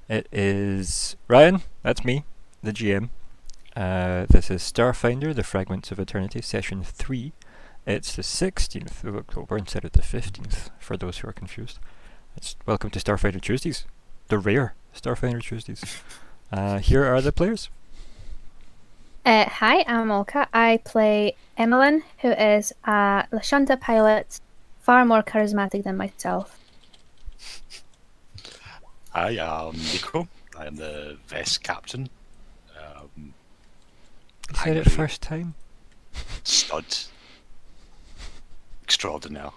It is Ryan, that's me, the GM. This is StarFinder, the Fragments of Eternity, Session 3. It's the 16th of October instead of the 15th, for those who are confused. Welcome to StarFinder Tuesdays, the rare StarFinder Tuesdays. Here are the players. Hi, I'm Olka. I play Emmelyn, who is a Lashunta pilot, far more charismatic than myself. Hi, I'm Nico. I'm the Vest Captain. You said it first time. Stud. Extraordinaire.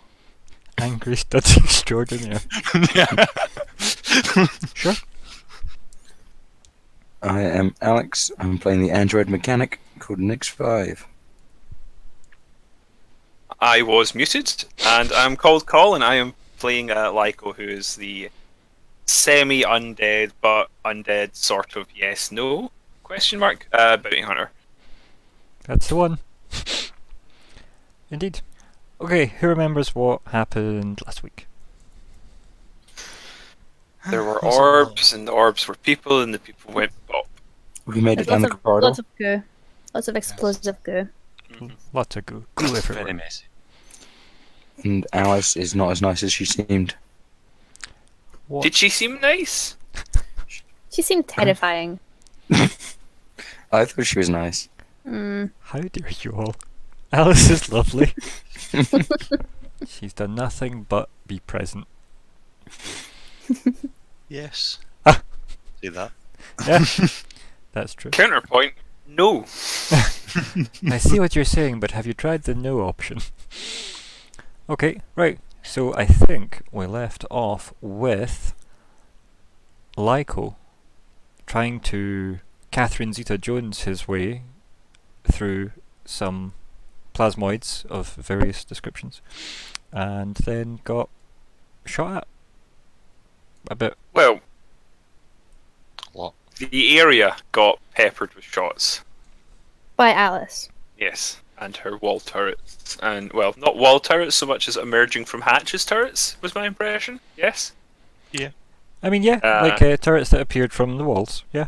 Angry stud extraordinaire. Sure. I am Alex. I'm playing the android mechanic called Nix5. I was muted, and I'm called Colin. I am playing Lyko, who is the semi-undead, but undead sort of yes-no question mark bounty hunter. That's the one. Indeed. Okay, who remembers what happened last week? There were orbs, and the orbs were people, and the people went pop. We made it down the corridor. Lots of goo. Lots of explosive goo. Lots of goo. Goo everywhere. Very messy. And Alice is not as nice as she seemed. What? Did she seem nice? She seemed terrifying. I thought she was nice. How dare you all? Alice is lovely. She's done nothing but be present. Yes. Ah. See that? Yeah, that's true. Counterpoint, no. I see what you're saying, but have you tried the no option? Okay, right. So I think we left off with Lyko trying to Catherine Zeta-Jones his way through some plasmoids of various descriptions, and then got shot at a bit. Well, What? the area got peppered with shots. By Alice. Yes, and her wall turrets. And, well, not wall turrets so much as emerging from hatches turrets, was my impression. Yes? I mean, yeah, like turrets that appeared from the walls. Yeah.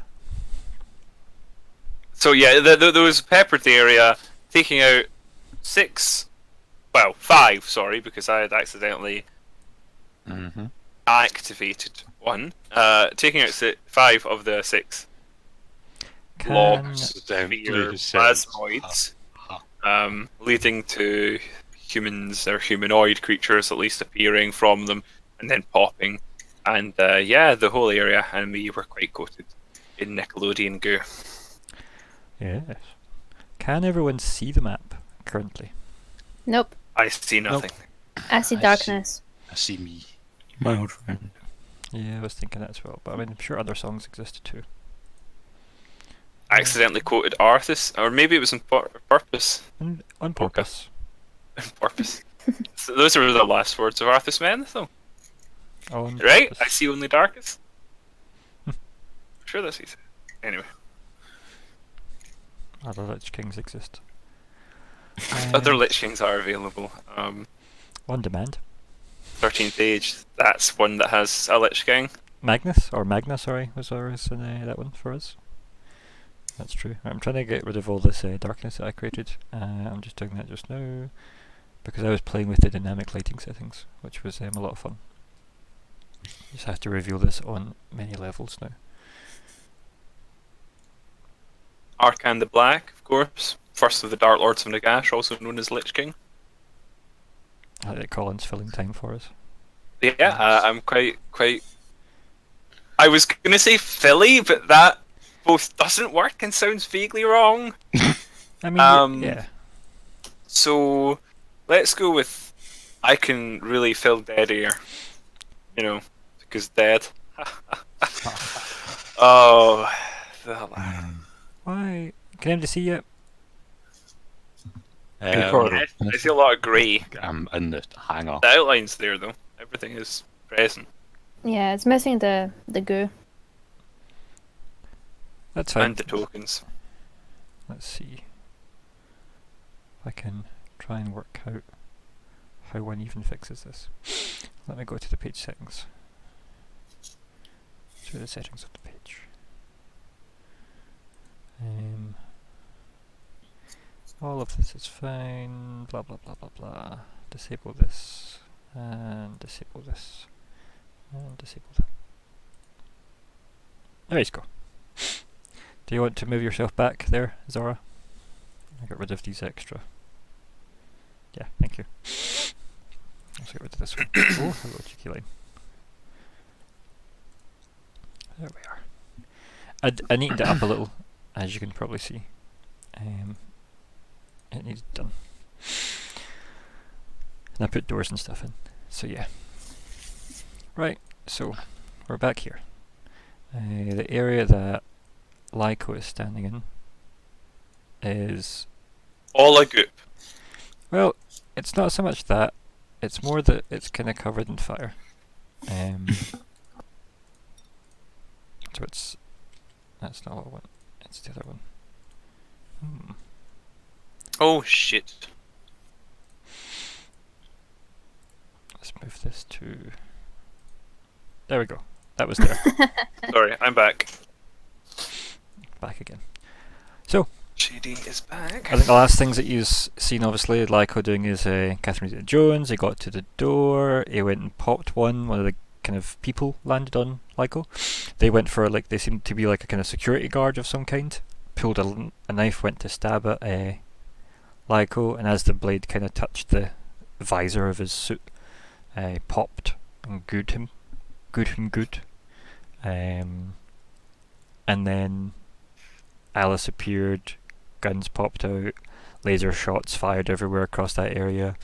So, yeah, those peppered the area, taking out 5, sorry, because I had accidentally Mm-hmm. activated one. Taking out 5 of the 6 blobs, sphere plasmoids, leading to humans or humanoid creatures at least appearing from them and then popping. And the whole area and me were quite coated in Nickelodeon goo. Yes. Can everyone see the map currently? Nope. I see nothing. I see darkness. I see me. My old friend. Yeah, I was thinking that as well, but I mean, I'm sure other songs existed too. I accidentally quoted Arthas, or maybe it was on purpose. On purpose. On purpose. So those were the last words of Arthas Men, though. On Right? purpose. I see only darkness. I'm sure that's what he said. Anyway. Other Lich Kings exist. Other Lich Kings are available. On demand. 13th Age, that's one that has a Lich King. Magna, sorry, was always in that one for us. That's true. I'm trying to get rid of all this darkness that I created. I'm just doing that just now because I was playing with the dynamic lighting settings, which was a lot of fun. Just have to reveal this on many levels now. Arcan the Black, of course. First of the Dark Lords of Nagash, also known as Lich King. I like that Colin's filling time for us. Yeah, I'm quite. I was gonna say Philly, but that both doesn't work and sounds vaguely wrong. I mean, yeah. So let's go with I can really fill dead air. You know, because dead. Oh, the Why? Can anybody see yet? I see a lot of grey. I'm in the hangar. The outline's there though. Everything is present. Yeah, it's missing the goo. That's fine. And the tokens. Let's see if I can try and work out how one even fixes this. Let me go to the page settings. to the settings of the page. All of this is fine. Blah blah blah blah blah. Disable this and disable this and disable that. There you go. Do you want to move yourself back there, Zora? I got rid of these extra. Yeah, thank you. Let's get rid of this one. Oh, hello, cheeky line. There we are. I neatened it up a little, as you can probably see. It needs done. And I put doors and stuff in. So yeah. Right, so we're back here. The area that Lyko is standing in is... all a goop. Well, it's not so much that. It's more that it's kind of covered in fire. So it's... that's not what I want. It's the other one. Oh shit. Let's move this to... there we go. That was there. Sorry, I'm back. Back again. So, JD is back. I think the last things that you've seen, obviously, Lyko doing is Catherine Zeta-Jones. He got to the door. He went and popped one. One of the kind of people landed on Lyko. They went for, like, they seemed to be like a kind of security guard of some kind. Pulled a knife, went to stab at Lyko, and as the blade kind of touched the visor of his suit, popped and gooed him. And then Alice appeared, guns popped out, laser shots fired everywhere across that area,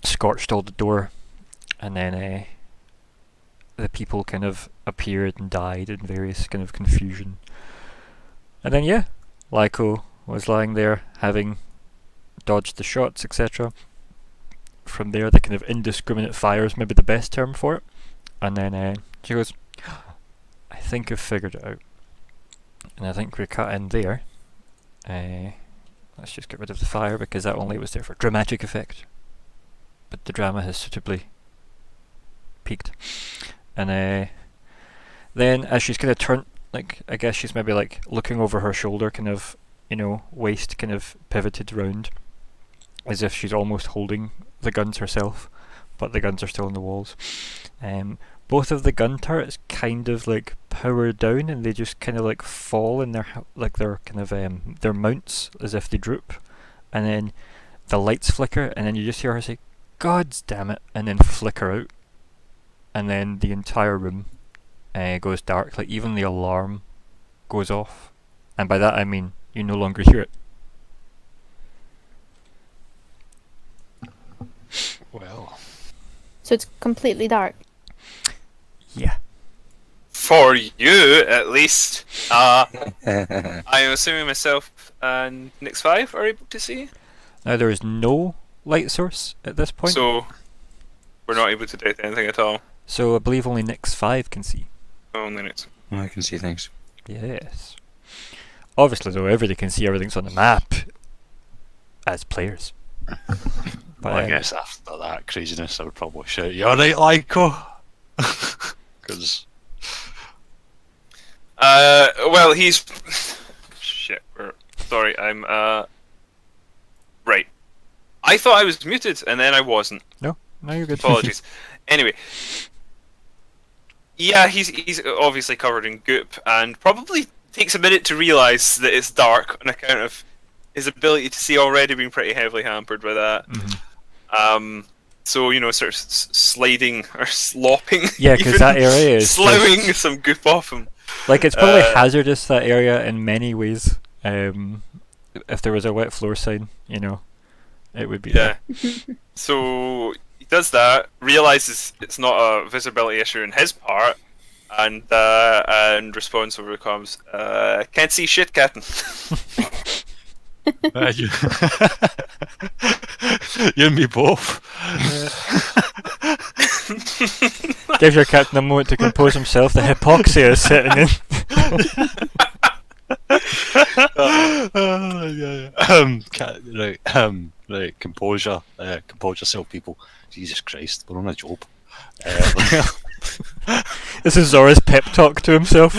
scorched all the door, and then the people kind of appeared and died in various kind of confusion. And then yeah, Lyko was lying there having dodged the shots, etc. From there, the kind of indiscriminate fire is maybe the best term for it. And then she goes, I think I've figured it out. And I think we're cut in there. Let's just get rid of the fire because that only was there for dramatic effect. But the drama has suitably peaked. And then as she's kind of turned, like, I guess she's maybe like looking over her shoulder, kind of, you know, waist kind of pivoted round, as if she's almost holding the guns herself, but the guns are still on the walls. Both of the gun turrets kind of like power down, and they just kind of like fall in their kind of their mounts as if they droop, and then the lights flicker, and then you just hear her say, "God damn it!" and then flicker out, and then the entire room goes dark. Like even the alarm goes off, and by that I mean you no longer hear it. Well, So it's completely dark. Yeah. For you, at least. I am assuming myself and Nix 5 are able to see. Now there is no light source at this point, So, we're not able to detect anything at all. so I believe only Nix 5 can see. Only Nix. I can see things. Yes. Obviously, though, everybody can see everything's on the map as players. But well, I guess after that craziness, I would probably shout, "You alright, Lyko?" Because well, he's... Shit, sorry, I'm, Right. I thought I was muted, and then I wasn't. no, you're good. Apologies. Anyway. Yeah, he's obviously covered in goop, and probably takes a minute to realise that it's dark on account of his ability to see already being pretty heavily hampered by that. Mhm. So, you know, sort of sliding or slopping. Yeah, because that area is sloughing just- some goop off him. like it's probably hazardous, that area, in many ways. If there was a wet floor sign, you know, it would be. Yeah. So he does that, realizes it's not a visibility issue on his part, and responds over comes, "Can't see shit, Captain." you, you and me both. Gives your captain a moment to compose himself. The hypoxia is setting in. Right, composure, compose yourself, people. Jesus Christ, we're on a job. This is Zora's pep talk to himself.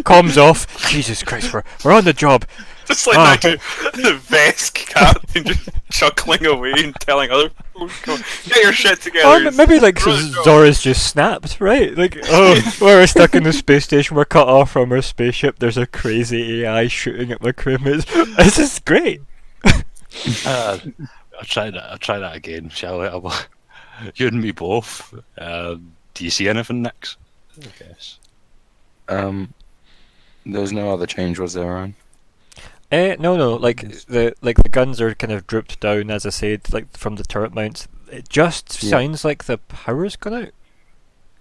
Comms off. Jesus Christ, we're on the job. Just like the Vesk captain just chuckling away and telling other people, get your shit together. Or maybe like Zora's just snapped, right? Like, we're stuck in the space station, we're cut off from our spaceship, there's a crazy AI shooting at my crewmates. This is great. I'll try that again, shall we? You and me both. Do you see anything next? I guess. There's no other change, was there, Ryan? No. Like the guns are kind of drooped down, as I said, like from the turret mounts. It just sounds like the power's gone out.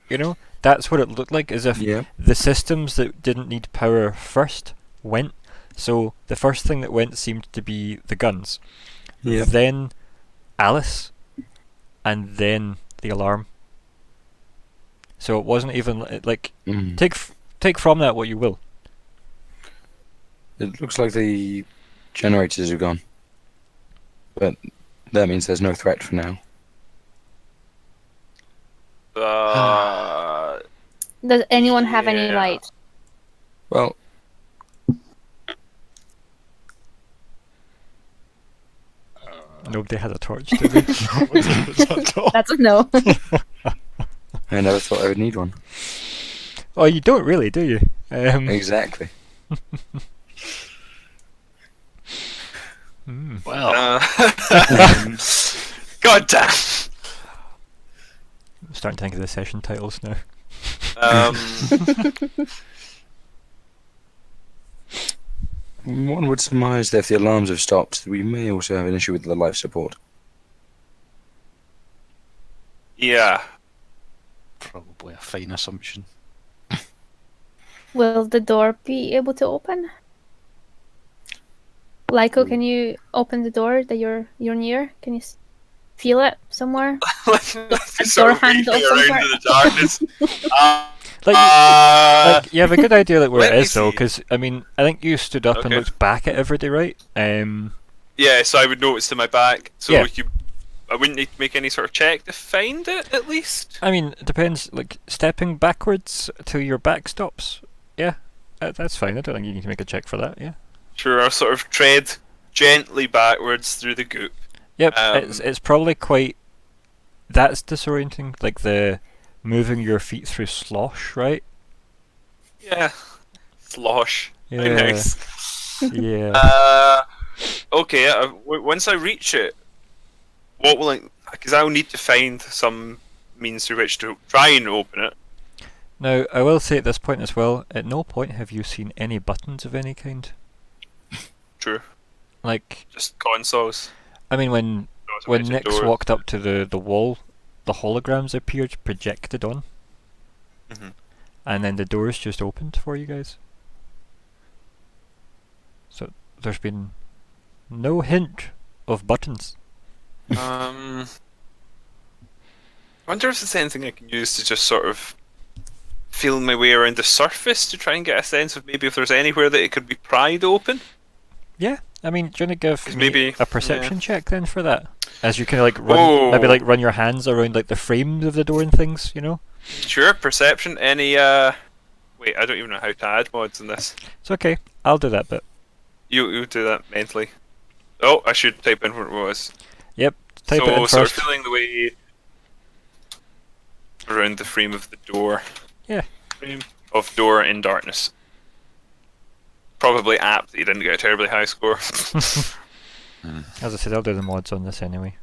You know, that's what it looked like, as if the systems that didn't need power first went. So the first thing that went seemed to be the guns. Then Alice, and then the alarm. So it wasn't even like take from that what you will. It looks like the generators are gone, but that means there's no threat for now. Does anyone have any light? Well, Nobody had a torch, did they? That's a no. I never thought I would need one. Oh, you don't really, do you? Exactly. Well, God damn. I'm starting to think of the session titles now. One would surmise that if the alarms have stopped, we may also have an issue with the life support. Yeah. probably a fine assumption. Will the door be able to open? Lyko, can you open the door that you're near? Can you feel it somewhere? Like A sort door of handle reaching of some around sort? in the darkness. Like, you have a good idea like where let it me is though, see. because I mean, I think you stood up and Okay. looked back at everybody, right? Yeah, so I would notice to my back. So Yeah. I wouldn't need to make any sort of check to find it, at least. I mean, it depends. Like stepping backwards till your back stops. Yeah, that's fine. I don't think you need to make a check for that. Yeah. Sure, I'll sort of tread gently backwards through the goop. Yep. Um, it's probably quite. That's disorienting. Like the moving your feet through slosh, right? Yeah. Slosh. Very Yeah. nice. Yeah. Okay, once I reach it, what will I... Because I'll need to find some means through which to try and open it. Now, I will say at this point as well, at no point have you seen any buttons of any kind. True. Like, Just consoles. I mean, when Automated Nix doors. walked up to the wall, the holograms appeared projected on. Mhm. And then the doors just opened for you guys. So there's been no hint of buttons. I wonder if there's anything I can use to just sort of feel my way around the surface to try and get a sense of maybe if there's anywhere that it could be pried open. Yeah, I mean, do you want to give 'Cause me maybe- a perception check then for that? As you kind of like run, maybe like run your hands around like the frames of the door and things, you know? Sure, perception. Any wait, I don't even know how to add mods in this. It's okay. I'll do that bit. You do that mentally. Oh, I should type in what it was. Yep. Type so it in sort first. of feeling the way around the frame of the door. Yeah. Frame of door in darkness. Probably apt that you didn't get a terribly high score. As I said, I'll do the mods on this anyway.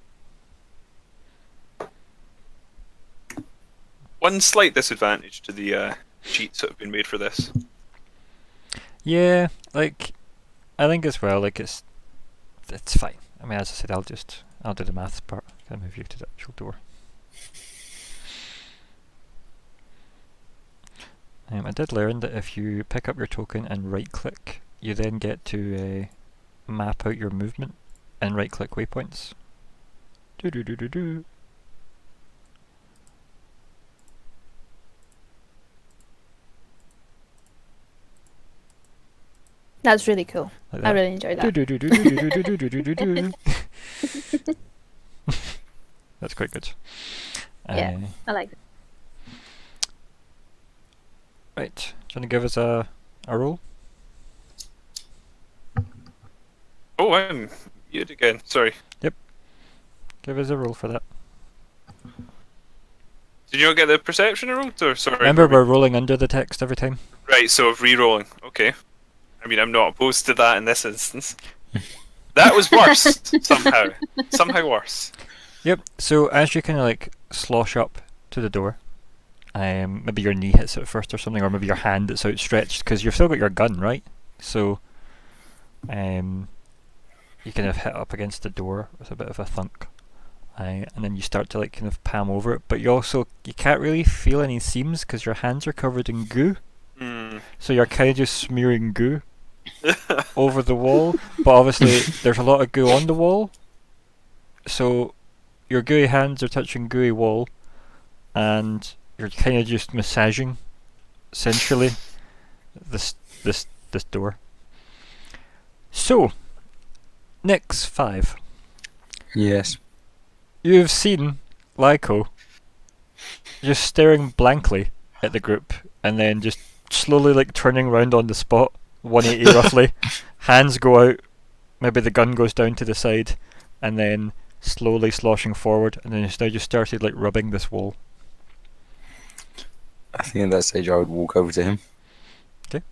One slight disadvantage to the cheats that have been made for this. Yeah, like I think as well, like it's fine. I mean, as I said, I'll do the maths part. Can I move you to the actual door? I did learn that if you pick up your token and right click, you then get to map out your movement and right click waypoints. Do do do do do. That's really cool. Like I that. really enjoyed Do that. do do do do do do do do do do. That's quite good. Yeah. I like it. Right. Do you want to give us a roll? Oh, I'm muted again. Sorry. Give us a roll for that. Did you not get the perception I rolled? Or sorry. Remember, we're rolling under the text every time. Right, so re-rolling. Okay. I mean, I'm not opposed to that in this instance. That was worse somehow. Somehow worse. Yep. So as you kind of like slosh up to the door, maybe your knee hits it first or something, or maybe your hand that's outstretched because you've still got your gun, right? So, you kind of hit up against the door with a bit of a thunk, and then you start to like kind of palm over it, but you can't really feel any seams because your hands are covered in goo. So you're kind of just smearing goo over the wall, but obviously there's a lot of goo on the wall, so your gooey hands are touching gooey wall, and you're kind of just massaging, essentially, this door. So, Nix 5. Yes. You've seen Lyko just staring blankly at the group, and then just slowly like turning round on the spot, 180 roughly. Hands go out, maybe the gun goes down to the side, and then slowly sloshing forward, and then it's now just started like rubbing this wall. I think at that stage I would walk over to him. Okay.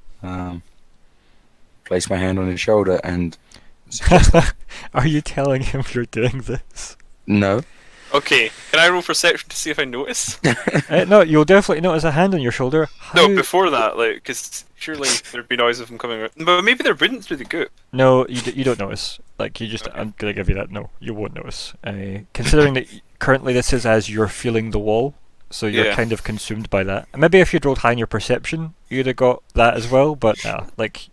Place my hand on his shoulder and... Are you telling him you're doing this? No. Okay, can I roll perception to see if I notice? No, you'll definitely notice a hand on your shoulder. No, before that, like, because surely there'd be noise of them coming out. But maybe they're breathing through the goop. No, you don't notice. Like, okay. I'm gonna give you that. No, you won't notice. Considering that currently this is as you're feeling the wall, so you're kind of consumed by that. And maybe if you'd rolled high in your perception, you'd have got that as well. But like,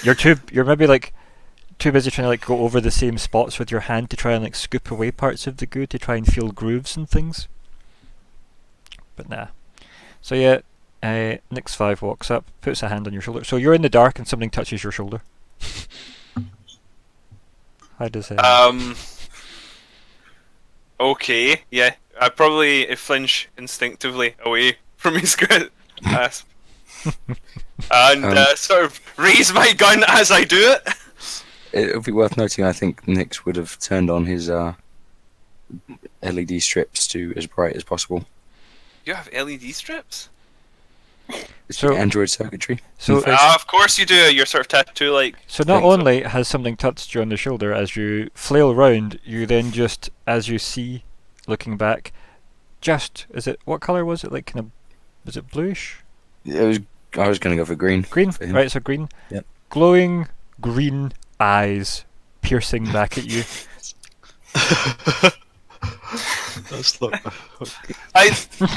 you're maybe like too busy trying to like go over the same spots with your hand to try and like scoop away parts of the goo to try and feel grooves and things. But nah. So yeah, Nix 5 walks up, puts a hand on your shoulder. So you're in the dark and something touches your shoulder. How does it? Okay, yeah. I probably flinch instinctively away from his grasp. And sort of raise my gun as I do it. It would be worth noting, I think Nix would have turned on his LED strips to as bright as possible. You have LED strips? It's So- Android circuitry. So Of course you do. You're sort of tattoo-like. So not think so. only has something touched you on the shoulder, as you flail round, you then just, as you see, looking back, what colour was it? Like kind of, was it bluish? I was going to go for green. Green? For him. Right, so green. Yep. Glowing green eyes piercing back at you. That's not.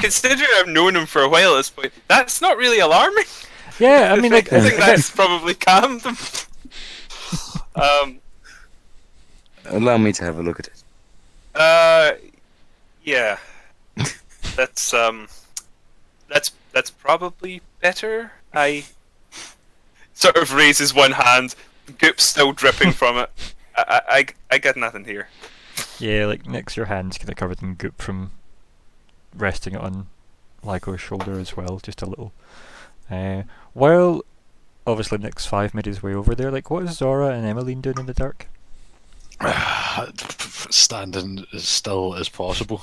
Considering I've known him for a while at this point, that's not really alarming. Yeah, I mean, like, I think that's probably calmed him. Allow me to have a look at it. Yeah. That's probably better. I sort of raises one hand, goop's still dripping from it. I got nothing here. yeah, like Nix, your hand's kind of covered in goop from resting it on Lyko's shoulder as well, just a little. While obviously Nix 5 made his way over there, like, what is Zora and Emmelyn doing in the dark? Standing as still as possible.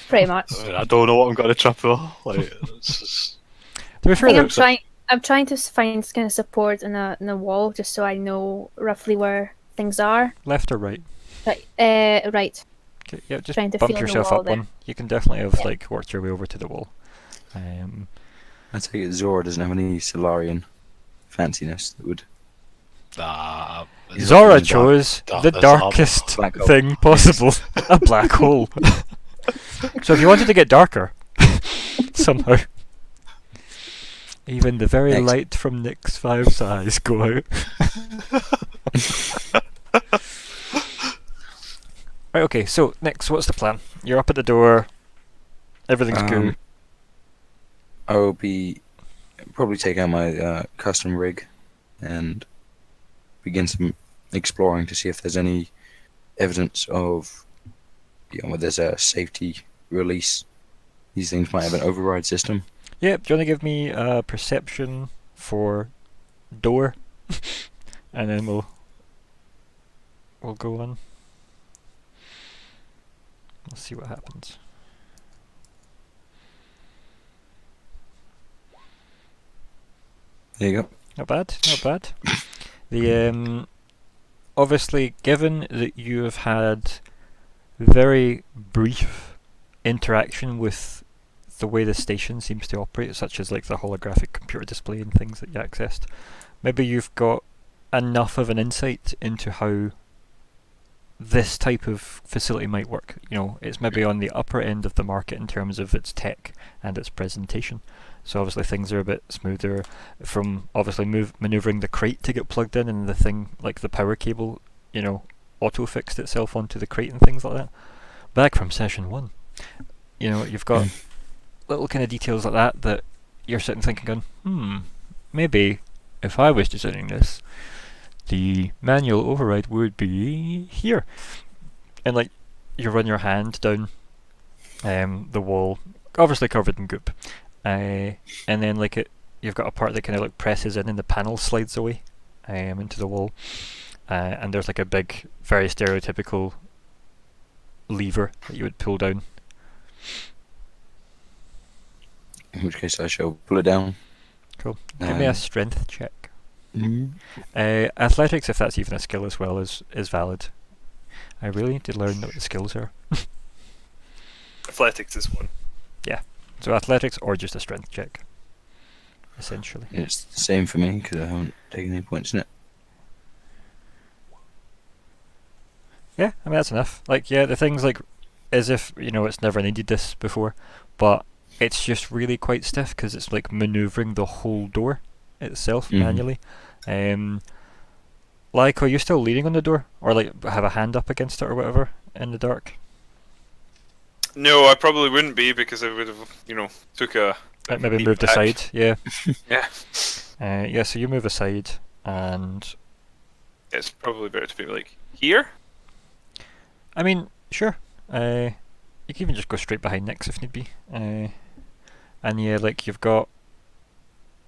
Pretty much. I don't know what I'm going to trip though. Like, it's just... To be I fair, think though, I'm trying to find kind of support in the wall, just so I know roughly where things are. left or right? Right. Right. Okay, yeah, just Trying to bump feel the yourself wall up there. one. You can definitely have Yeah. like worked your way over to the wall. I take it Zora doesn't have any Solarian fanciness that would... Zora in the dark. chose Dark- the there's a darkest black hole. thing possible. A black hole. So if you wanted to get darker, somehow, even the very Next. light from Nix 5's eyes go out. Right, okay, so Nix, what's the plan? You're up at the door, everything's good. I will be probably take out my custom rig and begin some exploring to see if there's any evidence of where there's a safety release, these things might have an override system. Yeah, do you want to give me a perception for door? And then we'll go on. We'll see what happens. There you go. Not bad, not bad. The obviously, given that you have had very brief interaction with the way the station seems to operate, such as like the holographic computer display and things that you accessed, maybe you've got enough of an insight into how this type of facility might work. You know, it's maybe on the upper end of the market in terms of its tech and its presentation. So obviously things are a bit smoother from obviously maneuvering the crate to get plugged in, and the thing like the power cable, you know, auto fixed itself onto the crate and things like that. Back from session 1, you know, you've got little kind of details like that that you're sitting thinking going, maybe if I was designing this, the manual override would be here. And like you run your hand down the wall, obviously covered in goop. And then like you've got a part that kind of like presses in and the panel slides away into the wall. And there's like a big, very stereotypical lever that you would pull down. In which case I shall pull it down. Cool. Give me a strength check. Mhm. Athletics, if that's even a skill as well, is valid. I really need to learn what the skills are. Athletics is one. So athletics or just a strength check, essentially. It's the same for me because I haven't taken any points in it. Yeah, I mean that's enough. Like, yeah, the thing's like as if, you know, it's never needed this before, but it's just really quite stiff because it's like maneuvering the whole door itself manually. Lyko, are you still leaning on the door, or like have a hand up against it or whatever in the dark? No, I probably wouldn't be because I would have, you know, took a Maybe leap moved back. aside. Yeah. Yeah, Yeah. So you move aside, and it's probably better to be like here. I mean, sure. You can even just go straight behind Nix if need be. And yeah, like you've got,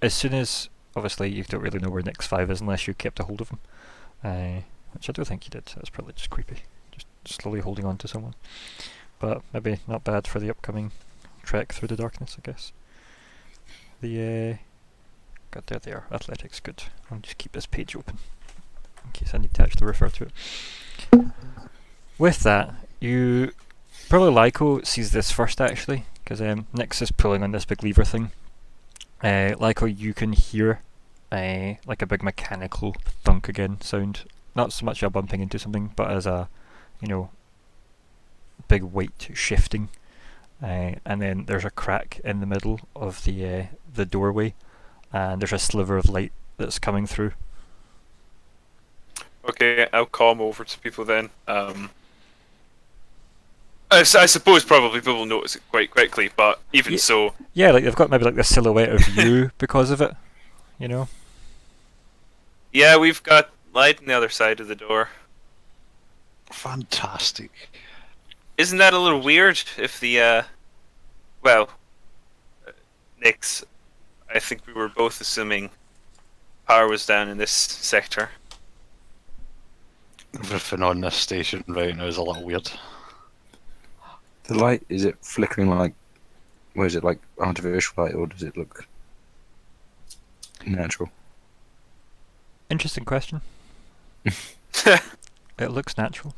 as soon as obviously you don't really know where Nix 5 is unless you kept a hold of him, which I don't think you did. That's probably just creepy, just slowly holding on to someone. But maybe not bad for the upcoming trek through the darkness, I guess. The God, there they are. Athletics, good. I'll just keep this page open in case I need to actually refer to it. With that, you probably Lyko sees this first actually, because Nix is pulling on this big lever thing. Lyko, you can hear like a big mechanical thunk again sound. Not so much a bumping into something, but as a, you know, big weight shifting. And then there's a crack in the middle of the doorway, and there's a sliver of light that's coming through. Okay, I'll calm over to people then. I suppose probably people will notice it quite quickly, but even so... Yeah, like they've got maybe like the silhouette of you because of it, you know? Yeah, we've got light on the other side of the door. Fantastic. Isn't that a little weird if the, well, Nix, I think we were both assuming power was down in this sector. Everything on this station right now is a little weird. The light, is it flickering like, where is it, like artificial light, or does it look natural? Interesting question. It looks natural.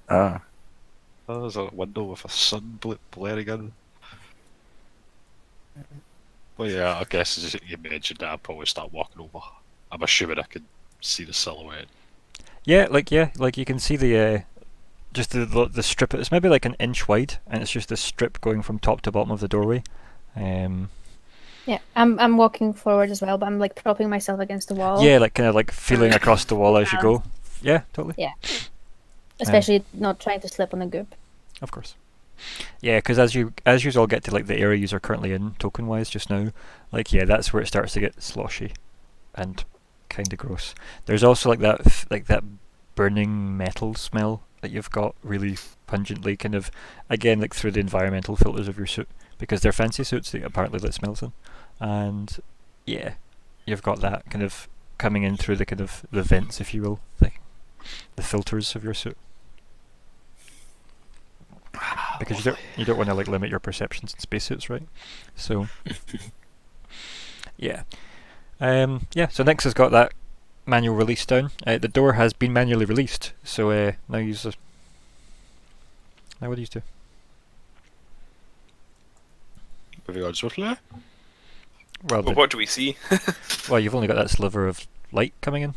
Ah. Oh, there's a window with a sun blaring in. Well, yeah, I guess as you mentioned that, I'd probably start walking over. I'm assuming I could see the silhouette. Yeah, like you can see the just the strip. It's maybe like an inch wide, and it's just a strip going from top to bottom of the doorway. Yeah, I'm walking forward as well, but I'm like propping myself against the wall. Yeah, like kind of like feeling across the wall as you go. Yeah, totally. Yeah. Especially not trying to slip on the goop. Of course. Yeah, because as you all get to like the area you're currently in token wise just now, like yeah, that's where it starts to get sloshy and kind of gross. There's also like that burning metal smell that you've got really pungently kind of, again, like through the environmental filters of your suit, because they're fancy suits that apparently let smells in. And yeah, you've got that kind of coming in through the kind of the vents, if you will, the filters of your suit. Because you don't want to like limit your perceptions in spacesuits, right? So yeah. So Nyx has got that manual release down. The door has been manually released, so now use the... Now what do you do? Have you got swiftly? Well, But what do we see? well, you've only got that sliver of light coming in.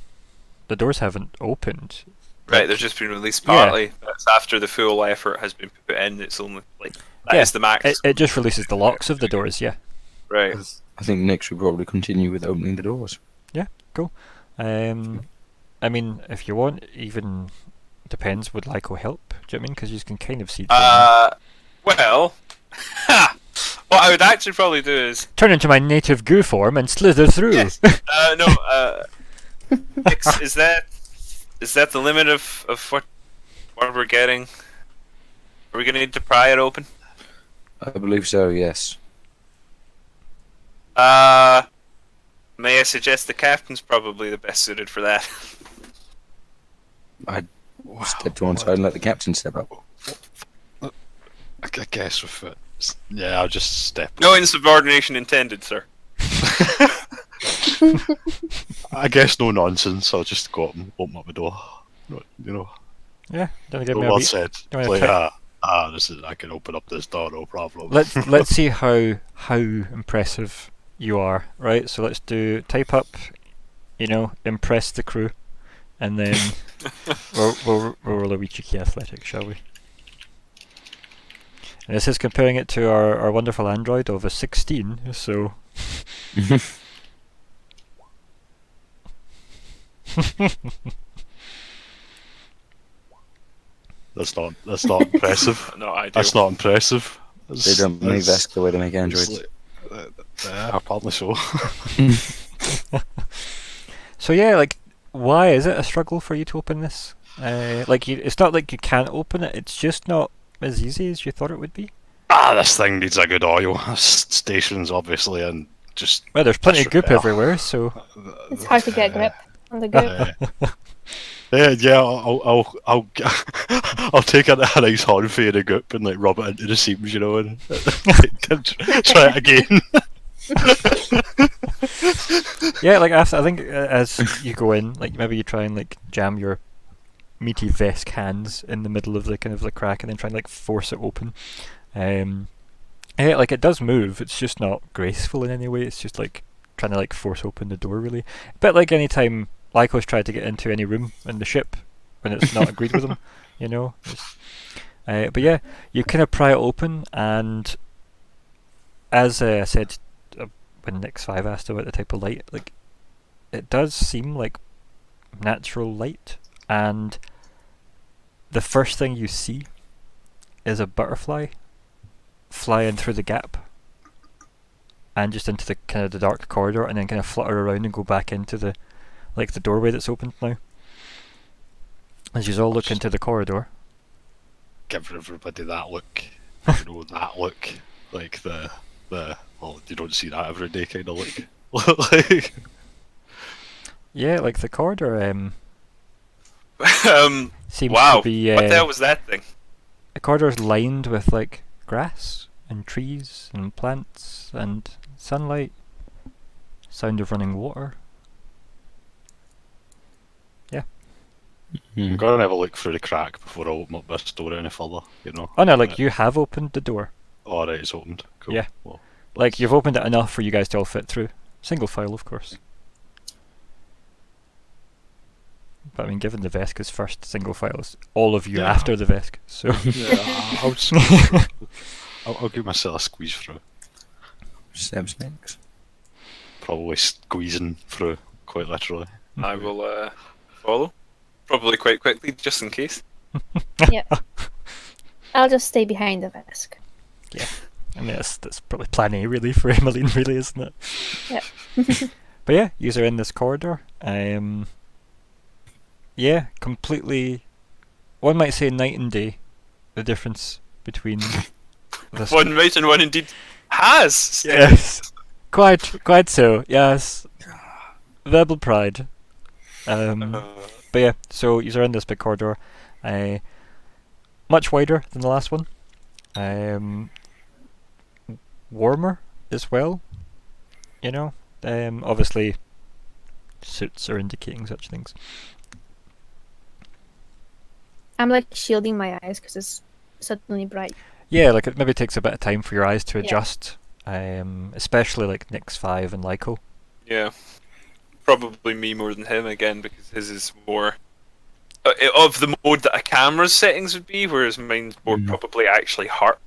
The doors haven't opened. Right, they've just been released partly. That's after the full effort has been put in. It's only like that is the max. It just releases the locks of the doors, yeah. Right. I think Nick should probably continue with opening the doors. Yeah, cool. I mean, if you want, even depends, would Lyko help? Do you know what I mean? Because you can kind of see... Well, what I would actually probably do is... turn into my native goo form and slither through. Yes. Is that the limit of what we're getting? Are we going to need to pry it open? I believe so, yes. May I suggest the captain's probably the best suited for that? I'd step to one side and let the captain step up. I guess with it. Yeah, I'll just step. No insubordination intended, sir. I guess no nonsense. I'll just go up and open up the door. You know. Yeah, don't give The me a word beat. said. Don't Like, wanna this is. I can open up this door, no problem. Let's see how impressive you are, right? So let's do type up, impress the crew, and then we'll roll a wee cheeky athletic, shall we? And this is comparing it to our wonderful android of a 16, so... That's not impressive. No, I do. That's not impressive. They don't make Vesk the way to make androids. Yeah, apparently so. So yeah, like, why is it a struggle for you to open this? It's not like you can't open it, it's just not as easy as you thought it would be. This thing needs a good oil stations, obviously, and just. Well, there's plenty of goop disrepair. everywhere, so... It's hard to get a grip on the goop. Yeah. I'll take a nice hornfey and a goop and like rub it into the seams, and try it again. Yeah, like I think as you go in, like maybe you try and like jam your meaty Vesk hands in the middle of the kind of the crack and then try and like force it open. Yeah, like it does move. It's just not graceful in any way. It's just like trying to like force open the door, really. A bit like any time Lyko's tried to get into any room in the ship when it's not agreed with him, But yeah, you kind of pry it open, and as I said when Nyx5 asked about the type of light, like it does seem like natural light, and the first thing you see is a butterfly flying through the gap and just into the kind of the dark corridor, and then kind of flutter around and go back into the doorway that's opened now. As you all look into the corridor. Give everybody that look. That look. Like well, you don't see that every day kind of look. Like. Yeah, like the corridor seems wow. to be... what the hell was that thing? The corridor's lined with like grass and trees and plants and sunlight, sound of running water. Yeah. I'm gonna have a look through the crack before I open up this door any further, Oh no, like you have opened the door. Alright, it's opened. Cool. Yeah. Well, Like you've opened it enough for you guys to all fit through. Single file, of course. But I mean, given the Veska's first single file is all of you Yeah. after the Vesk, so... yeah, I'll give myself a squeeze through. Seb's next. Probably squeezing through, quite literally. I will follow. Probably quite quickly, just in case. Yep. I'll just stay behind the Vesk. I mean, that's probably plan A, really, for Emmelyn, really, isn't it? Yep. But yeah, yous are in this corridor. Yeah, completely one might say night and day, the difference between this. One might and one indeed has. Yes, quite so. Yes, verbal pride. But yeah, so you're in this big corridor, much wider than the last one, warmer as well. You know, obviously, suits are indicating such things. I'm like shielding my eyes because it's suddenly bright. Yeah, like it maybe takes a bit of time for your eyes to Yeah. adjust, especially like Nyx 5 and Lyko. Yeah. Probably me more than him again, because his is more of the mode that a camera's settings would be, whereas mine's more probably actually heart.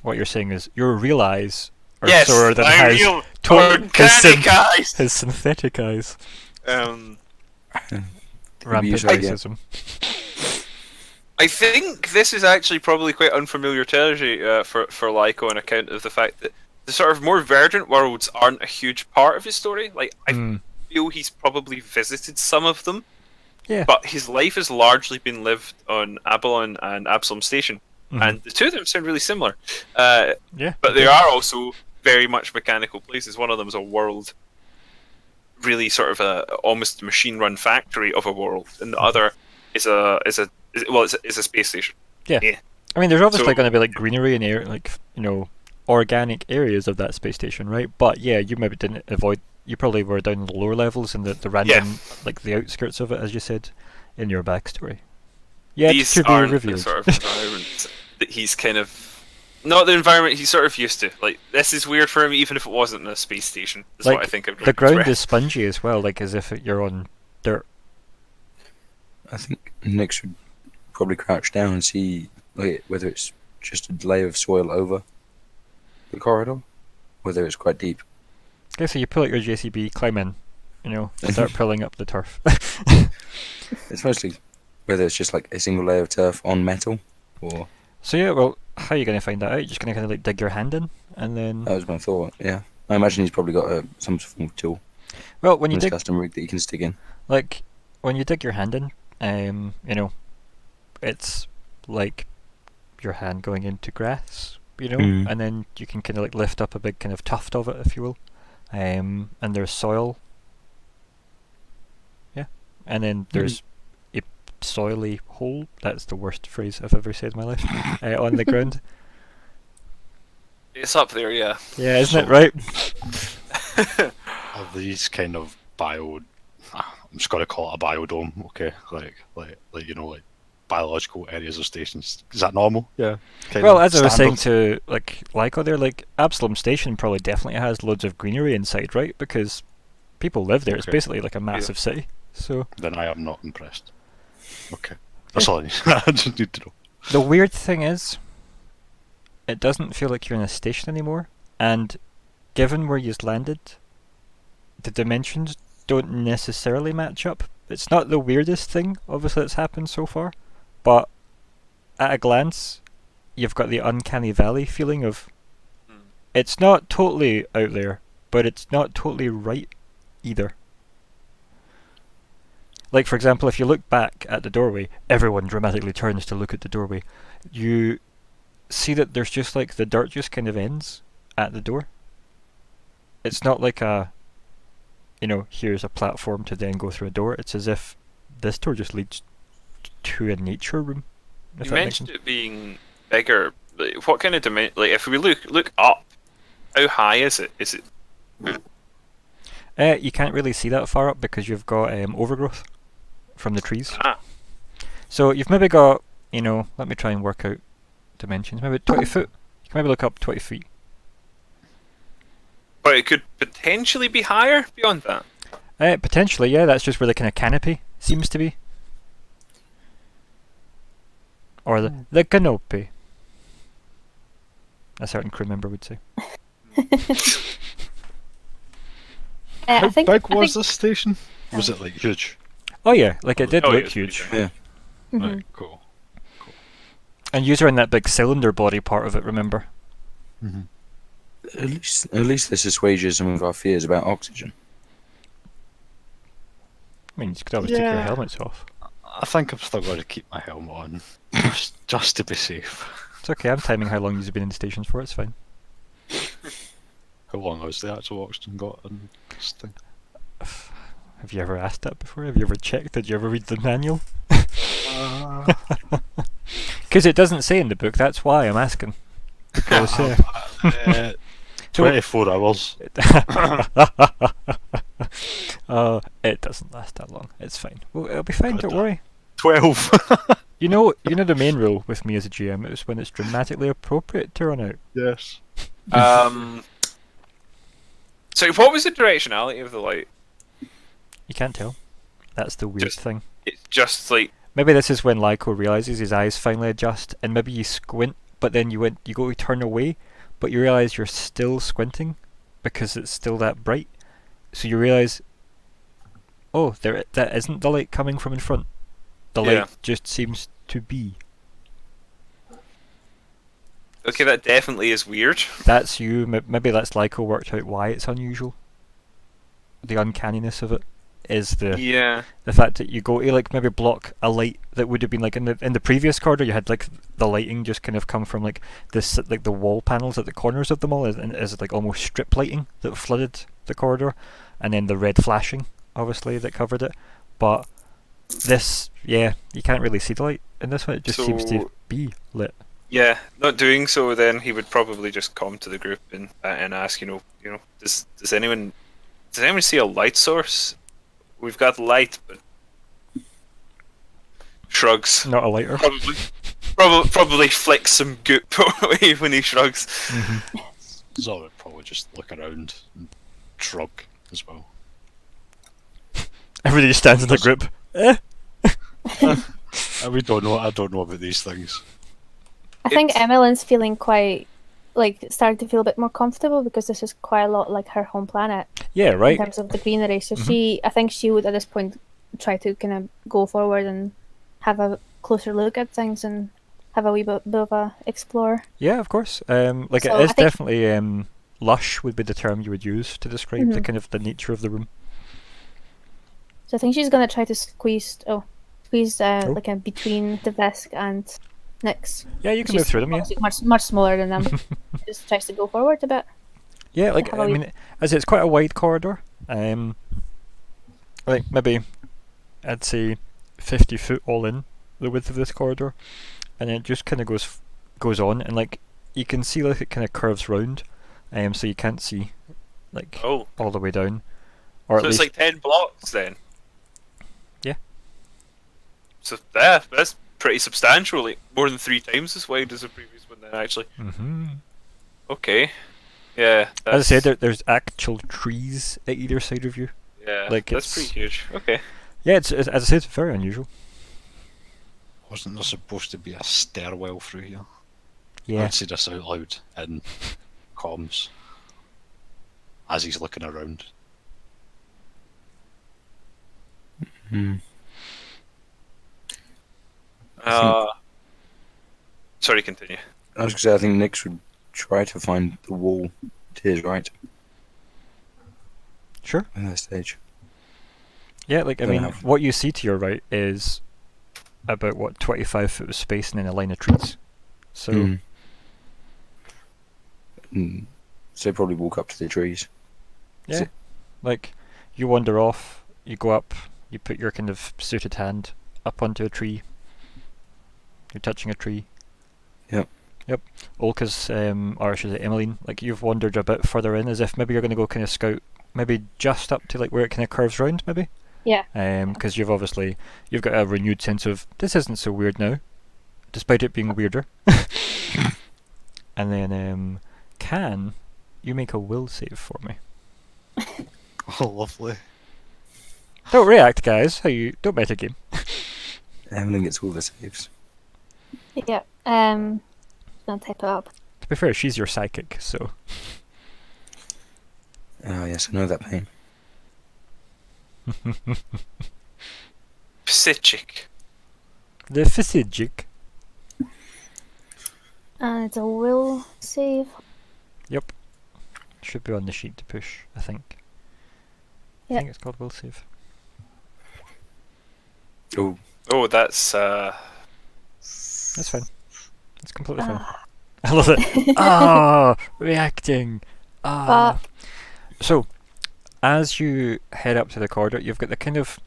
What you're saying is your real eyes are Yes, Zora that my has real his, eyes. his synthetic eyes. Rampant use that again. racism. I think this is actually probably quite unfamiliar territory for Lyko, on account of the fact that the sort of more verdant worlds aren't a huge part of his story. Like, I feel he's probably visited some of them, Yeah. but his life has largely been lived on Abalon and Absalom Station, and the two of them sound really similar. Yeah. But they are also very much mechanical places. One of them is a world, really sort of a almost machine-run factory of a world, and the other is a space station. Yeah. Yeah. I mean, there's obviously So- going to be like greenery and air, like organic areas of that space station, right? But yeah, you maybe didn't avoid. You probably were down in the lower levels and the random, like the outskirts of it, as you said, in your backstory. Yeah, These to be aren't the revealed. sort of environment that he's kind of not the environment he's sort of used to. Like, this is weird for him, even if it wasn't in a space station. That's Like, what I think I'd the ground express. is spongy as well, like as if you're on dirt. I think Nick should probably crouch down and see like whether it's just a layer of soil over the corridor, whether it's quite deep. Okay, so you pull out your JCB, climb in, start pulling up the turf. It's mostly whether it's just like a single layer of turf on metal, or So yeah, well, how are you going to find that out? You're just going to kind of like dig your hand in, and then that was my thought. Yeah, I imagine he's probably got some form of tool well, when in you his dig, custom rig that he can stick in. like when you dig your hand in, it's like your hand going into grass, and then you can kind of like lift up a big kind of tuft of it, if you will, and there's soil. Yeah, and then there's a soily hole. That's the worst phrase I've ever said in my life. On the ground. It's up there, yeah. Yeah, isn't it right? Are these kind of I'm just gonna call it a biodome, okay? Like biological areas or stations. Is that normal? Yeah. Well, as I was saying to like Lyko there, like Absalom Station probably definitely has loads of greenery inside, right? Because people live there. It's Okay. basically like a massive city. So Then I am not impressed. Okay. That's all I need. I just need to know. the weird thing is, it doesn't feel like you're in a station anymore. And given where you've landed, the dimensions don't necessarily match up. It's not the weirdest thing, obviously, that's happened so far. But at a glance, you've got the uncanny valley feeling of it's not totally out there, but it's not totally right either. Like, for example, if you look back at the doorway, everyone dramatically turns to look at the doorway. You see that there's just like the dirt just kind of ends at the door. It's not like here's a platform to then go through a door. It's as if this door just leads to a nature room. If You that makes mentioned sense. it being bigger. Like, what kind of dimension? Like, if we look up, how high is it? Is it? You can't really see that far up because you've got overgrowth from the trees. Ah, So you've maybe got, let me try and work out dimensions. Maybe 20 foot. You can maybe look up 20 feet. but it could potentially be higher beyond that. Potentially, yeah. That's just where the kind of canopy seems to be. Or the canopy. A certain crew member would say. How I think big was this station? Was it like huge? Oh yeah, like it did Oh, look yeah, huge. Yeah. Mhm. Right, cool. And you're in that big cylinder body part of it, remember? At least this assuages some of our fears about oxygen. I mean, you could always take your Yeah. helmets off. I think I'm still going to keep my helmet on, just to be safe. It's okay, I'm timing how long you've been in the stations for, it's fine. How long has the actual oxygen got in this thing? Have you ever asked that before? Have you ever checked? Did you ever read the manual? Because it doesn't say in the book, that's why I'm asking. Because, 24 hours. It doesn't last that long. It's fine. Well, it'll be fine, don't worry. 12. You know the main rule with me as a GM is when it's dramatically appropriate to run out. Yes. So what was the directionality of the light? You can't tell. That's the weird thing. It's just like Maybe this is when Lyko realizes his eyes finally adjust, and maybe you squint, but then you go to turn away, but you realize you're still squinting because it's still that bright. So you realize, oh, that isn't the light coming from in front. The light just seems to be. okay, that definitely is weird. That's you. Maybe that's Lyko worked out why it's unusual. The uncanniness of it is the fact that you go to like maybe block a light that would have been like in the previous corridor. You had like the lighting just kind of come from like this, like the wall panels at the corners of them all as like almost strip lighting that flooded the corridor, and then the red flashing obviously that covered it. But this, you can't really see the light in this one. It just seems to be lit. Yeah, not doing so, then he would probably just come to the group and ask, does anyone see a light source? We've got light, but shrugs. Not a lighter. Probably flicks some goop away when he shrugs. Mm-hmm. Zora would probably just look around and shrug as well. Everybody stands in the group. I don't know about these things. I think Emmelyn's feeling quite, starting to feel a bit more comfortable because this is quite a lot like her home planet. Yeah, right. In terms of the greenery. So I think she would at this point try to kind of go forward and have a closer look at things and have a wee bit of a explore. Yeah, of course. It is definitely lush would be the term you would use to describe the kind of the nature of the room. So I think she's gonna try to squeeze between the Vesk and Nyx. Yeah, you can move through them. Yeah, much smaller than them. Just tries to go forward a bit. Yeah, as it's quite a wide corridor. Maybe I'd say 50 foot all in the width of this corridor, and it just kind of goes on, and you can see it kind of curves round, so you can't see all the way down. Or so at it's least 10 blocks then. Yeah. So that's pretty substantial, more than 3 times as wide as the previous one then actually. Mm-hmm. Okay. Yeah. As I said, there's actual trees at either side of you. Yeah. That's pretty huge. Okay. Yeah, it's as I said, very unusual. Wasn't there supposed to be a stairwell through here? Yeah. I'd say this out loud in comms as he's looking around. Sorry, continue. I was going to say, I think Nyx would try to find the wall to his right. Sure. At that stage. Yeah, what you see to your right is about 25 foot of space and then a line of trees. So So probably walk up to the trees. Yeah. You wander off, you go up, you put your kind of suited hand up onto a tree. You're touching a tree. Yep. Olka's, or I should say Emmelyn, you've wandered a bit further in as if maybe you're going to go kind of scout, maybe just up to where it kind of curves round, maybe? Yeah. Because you've got a renewed sense of, this isn't so weird now, despite it being weirder. And then, can you make a will save for me? Oh, lovely. Don't react, guys. Don't metagame. Emmelyn gets all the saves. Yeah. Gonna type it up. To be fair, she's your psychic, so. Oh yes, I know that pain. Psychic. The physigic. And it's a will save. Yep. Should be on the sheet to push, I think. Yep. I think it's called will save. Oh, Oh, that's That's fine. It's completely fine. I love it. Ah, reacting. Ah. So, as you head up to the corridor, you've got the kind of,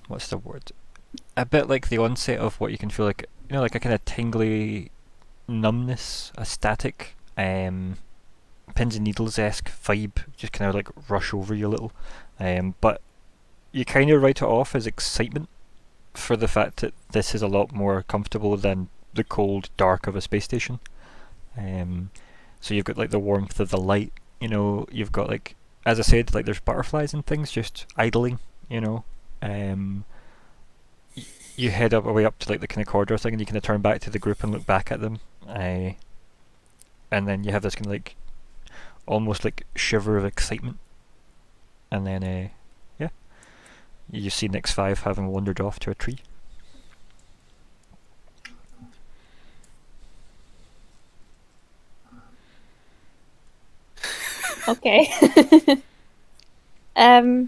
what's the word? A bit like the onset of what you can feel like, like a kind of tingly numbness, a static, pins and needles-esque vibe, just kind of like rush over you a little. But you kind of write it off as excitement for the fact that this is a lot more comfortable than the cold dark of a space station. So you've got like the warmth of the light, you've got like, as I said, like there's butterflies and things just idling, you head up away up to like the kind of corridor thing, and you kind of turn back to the group and look back at them, and then you have this kind of like almost like shiver of excitement, and then you just see Nix 5 having wandered off to a tree. Okay. I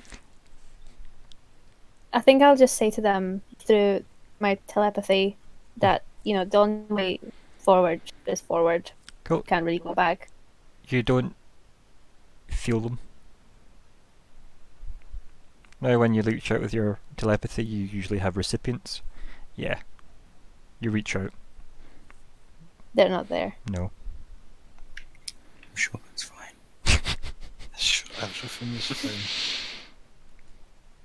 think I'll just say to them through my telepathy that, the only way forward is forward. Cool. Can't really go back. You don't feel them. Now when you reach out with your telepathy, you usually have recipients. Yeah. You reach out. They're not there. No. I'm sure that's fine. Sure, everything is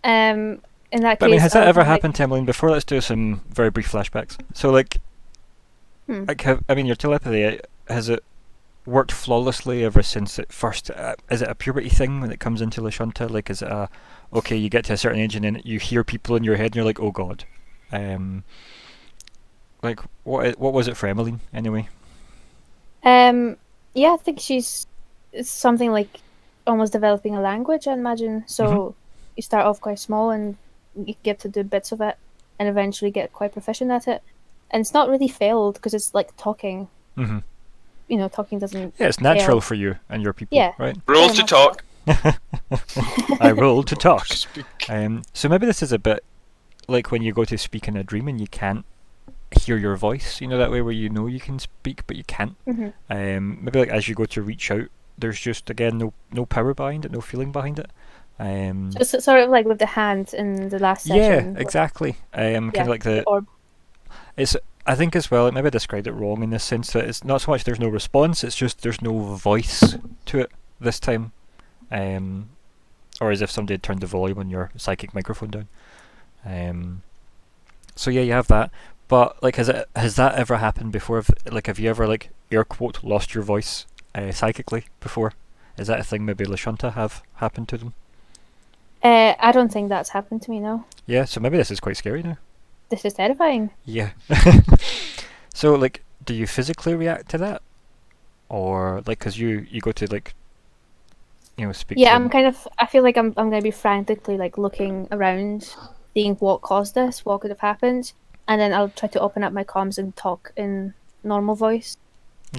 fine. In that But case, has that I'll ever be like- happened to Emmelyn before? Let's do some very brief flashbacks. So like, your telepathy, has it worked flawlessly ever since it first? Is it a puberty thing when it comes into Lashunta? Like, is it okay, you get to a certain age and then you hear people in your head and you're like, oh god. Like, what was it for Emmelyn anyway? Yeah, I think it's something like almost developing a language, I imagine. So you start off quite small and you get to do bits of it and eventually get quite proficient at it. And it's not really failed because it's like talking. Mm-hmm. Talking doesn't. Yeah, it's natural fail. for you and your people, Yeah. right? roll Very to much talk. I rolled to talk. Speak. So maybe this is a bit like when you go to speak in a dream and you can't hear your voice, that way where you can speak but you can't. Maybe like as you go to reach out, there's just again no power behind it, no feeling behind it. Just sort of like with the hand in the last session. Yeah, exactly. Kind of like the orb. it's. I think as well, maybe I described it wrong in the sense that it's not so much there's no response, it's just there's no voice to it this time. Or as if somebody had turned the volume on your psychic microphone down. So yeah, you have that. But like, has that ever happened before? Have you ever like air quote lost your voice psychically before? Is that a thing maybe Lashunta have happened to them? I don't think that's happened to me, no. Yeah, so maybe this is quite scary now. This is terrifying. Yeah. So like, do you physically react to that, or like, because you go to like, speak? Yeah, to I'm I feel like I'm going to be frantically like looking around, seeing what caused this, what could have happened, and then I'll try to open up my comms and talk in normal voice,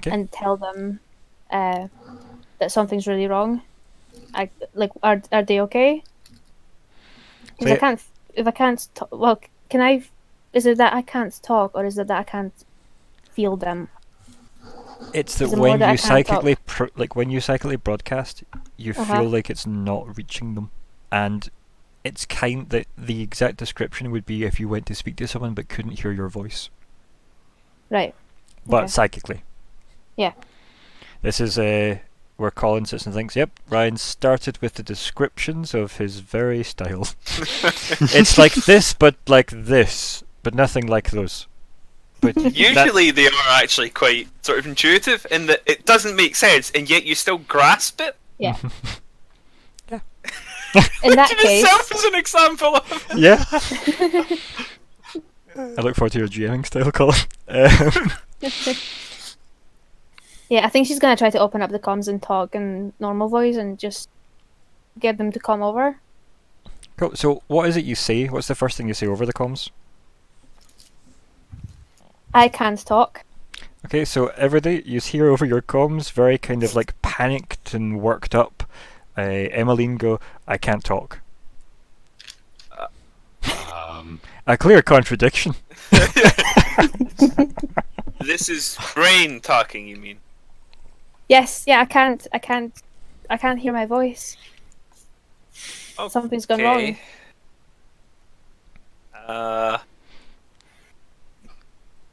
and tell them that something's really wrong. Are they okay? Because if I can't talk, well, can I? Is it that I can't talk, or is it that I can't feel them? It's that Is it more when that I you can't psychically when you psychically broadcast, you feel like it's not reaching them, and it's that the exact description would be if you went to speak to someone but couldn't hear your voice. Right. But Okay. psychically. Yeah. This is where Colin sits and thinks, yep, Ryan started with the descriptions of his very style. It's like this, but like this, but nothing like those. But Usually they are actually quite sort of intuitive in that it doesn't make sense and yet you still grasp it. Yeah. Yeah. In that Which in case, itself is an example of yeah. I look forward to your GMing style, Colin. yeah, I think she's gonna try to open up the comms and talk in normal voice and just get them to come over. Cool. So what is it you say? What's the first thing you say over the comms? I can't talk. Okay, so everybody, you hear over your comms, very kind of like panicked and worked up. Emmelyn go, I can't talk. A clear contradiction. This is brain talking, you mean? Yes, yeah, I can't hear my voice. Okay. Something's gone wrong.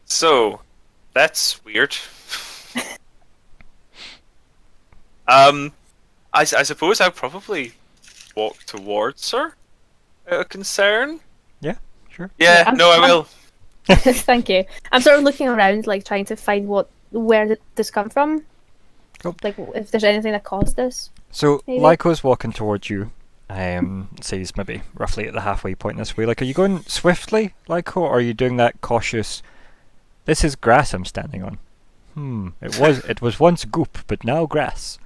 So that's weird. I suppose I'll probably walk towards her out of concern. Yeah, sure. Yeah, Yeah, I will. Thank you. I'm sort of looking around, like trying to find where did this come from. Cool. Like if there's anything that caused this. So Maybe. Lyko's walking towards you. Say he's maybe roughly at the halfway point this way. Like, are you going swiftly, Lyko, or are you doing that cautious? This is grass I'm standing on. It was once goop, but now grass.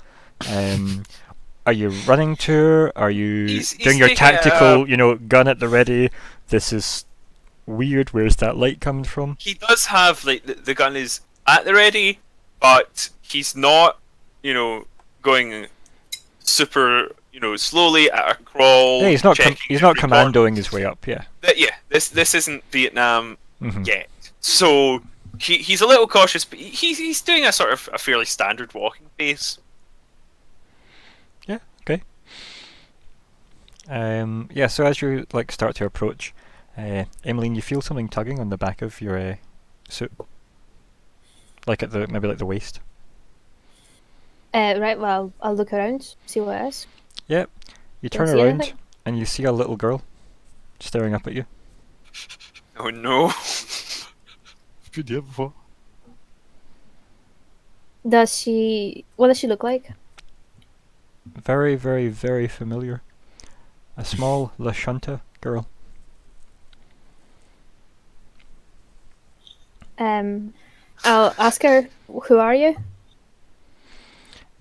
Are you running to her? Are you He's doing your taking tactical, gun at the ready? This is weird. Where's that light coming from? He does have like the gun is at the ready, but he's not, going super, slowly at a crawl. Yeah, he's not. checking He's not every corner. commandoing his way up. Yeah. This isn't Vietnam Mhm. yet, so he's a little cautious, but he's doing a sort of a fairly standard walking pace. Yeah. Okay. Yeah. So as you start to approach, Emmelyn, you feel something tugging on the back of your suit, like at the waist. Right. Well, I'll look around, see what it is. Yep. You turn see around anything? and you see a little girl staring up at you. Oh no! Good year before. What does she look like? Very, very, very familiar. A small Lashunta girl. I'll ask her, who are you?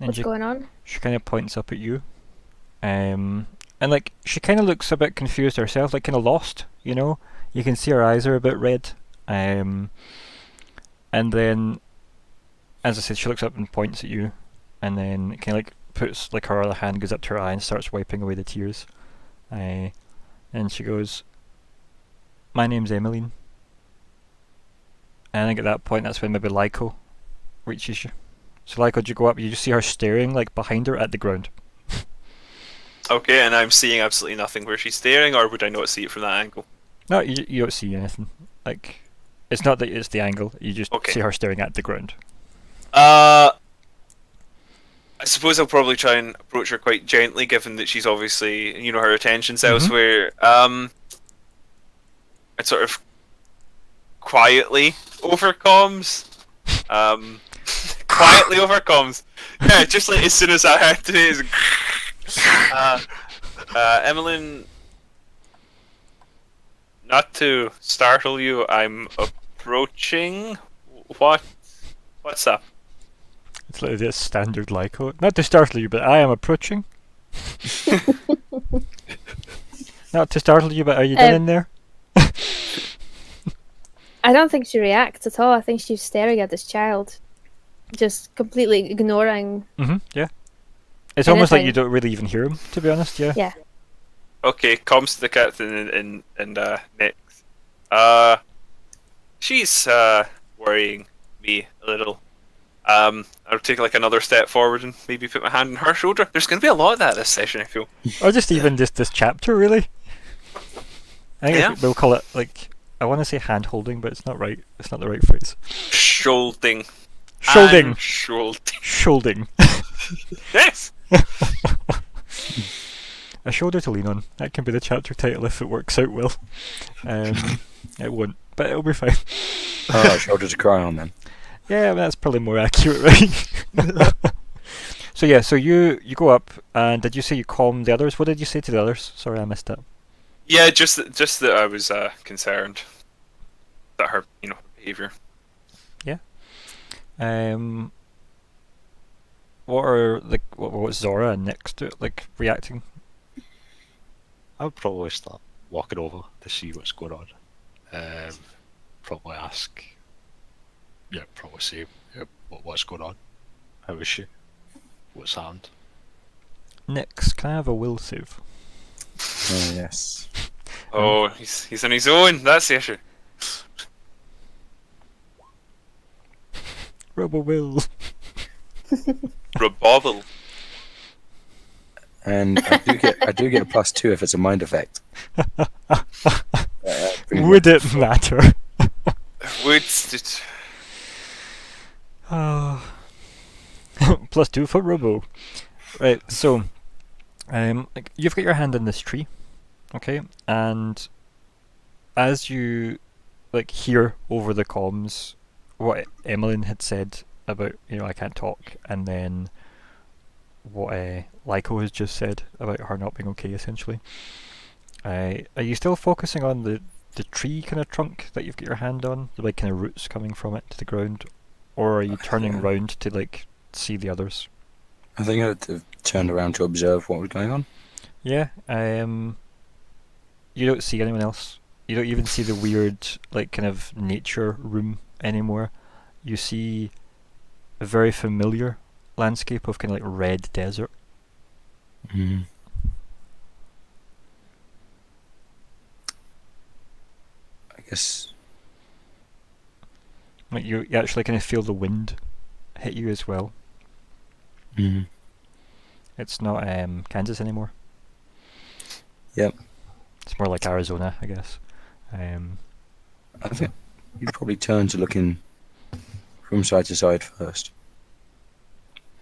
And What's going on? she kind of points up at you. And she kind of looks a bit confused herself, like kind of lost, You can see her eyes are a bit red. And then, as I said, she looks up and points at you. And then kind of puts her other hand goes up to her eye and starts wiping away the tears. And she goes, "My name's Emmelyn." And I think at that point, that's when maybe Lyko reaches you. So Lyko, do you go up? You just see her staring behind her at the ground. Okay, and I'm seeing absolutely nothing where she's staring, or would I not see it from that angle? No, you don't see anything. It's not that it's the angle. You just Okay. see her staring at the ground. I suppose I'll probably try and approach her quite gently, given that she's obviously, her attention's elsewhere. I'd sort of quietly over comms. Quietly over comms. Yeah, just like as soon as I heard it, is Emmelyn, not to startle you, I'm approaching. What's up? It's like this standard Lyko. Not to startle you, but I am approaching. Not to startle you, but are you down in there? I don't think she reacts at all. I think she's staring at this child, just completely ignoring. Yeah. It's almost like you anything. don't really even hear him, to be honest. Yeah. Yeah. Okay, comms to the captain and next. She's worrying me a little. I'll take another step forward and maybe put my hand on her shoulder. There's going to be a lot of that this session, I feel. Or just even just this chapter, really. I think we'll call it I want to say hand holding, but it's not right. It's not the right phrase. Sholding. Sholding. Sholding. Sholding. Yes. A shoulder to lean on. That can be the chapter title if it works out well. It won't, but it'll be fine. Shoulder to cry on then. Yeah, that's probably more accurate, right? So yeah, so you go up, and did you say you calmed the others? What did you say to the others? Sorry, I missed that. Yeah, just that I was concerned that her, behavior. Yeah. What are what's Zora next to it, reacting? I would probably start walking over to see what's going on. Probably ask. Yeah, probably say what's going on. How is she? What's happened? Next, can I have a will save? Oh, yes. Oh, he's on his own. That's the issue. Robo Will. Rebobble. And I do get a +2 if it's a mind effect. Would it matter? Oh. +2 for Robo. Right, so like you've got your hand in this tree, okay, and as you like hear over the comms what Emmelyn had said about, you know, I can't talk, and then what Lyko has just said about her not being okay, essentially. Are you still focusing on the tree kind of trunk that you've got your hand on, the like kind of roots coming from it to the ground, or are you turning round to like see the others? I think I'd have turned around to observe what was going on. Yeah. You don't see anyone else. You don't even see the weird like kind of nature room anymore. You see a very familiar landscape of kind of like red desert. Mm. I guess. Like you actually kind of feel the wind hit you as well. Mm. It's not Kansas anymore. Yep. It's more like Arizona, I guess. I think you'd probably turn to looking from side to side first,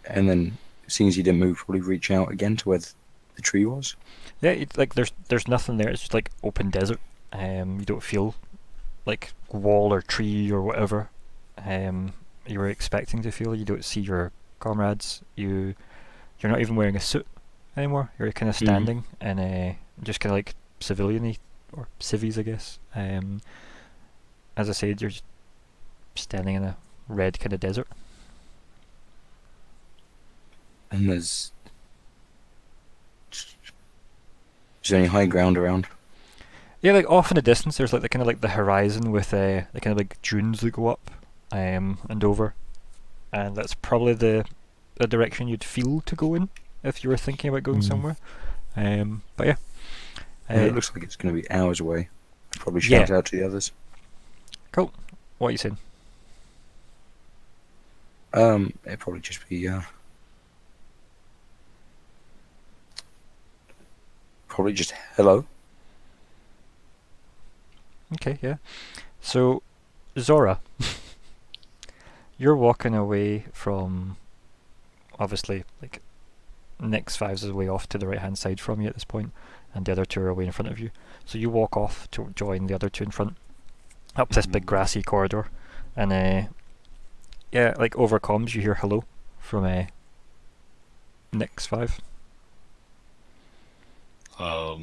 and then, seeing as you didn't move, probably reach out again to where the tree was. Yeah, it's like there's nothing there. It's just like open desert. You don't feel like wall or tree or whatever you were expecting to feel. You don't see your comrades. You're not even wearing a suit anymore. You're kind of standing in just kind of like civilian-y, or civvies, I guess. As I said, you're just standing in a red kind of desert. And is there any high ground around? Yeah, like off in the distance, there's like the kind of like the horizon with the kind of like dunes that go up and over, and that's probably the direction you'd feel to go in if you were thinking about going somewhere. But yeah, It looks like it's going to be hours away. I'd probably shout out to the others. Cool. What are you saying? It'd probably just be probably just hello. Okay, yeah. So, Zora, you're walking away from, obviously, like, Nyx 5's is way off to the right-hand side from you at this point, and the other two are away in front of you. So you walk off to join the other two in front, up this big grassy corridor, and yeah, like over comms you hear hello from Nyx 5. But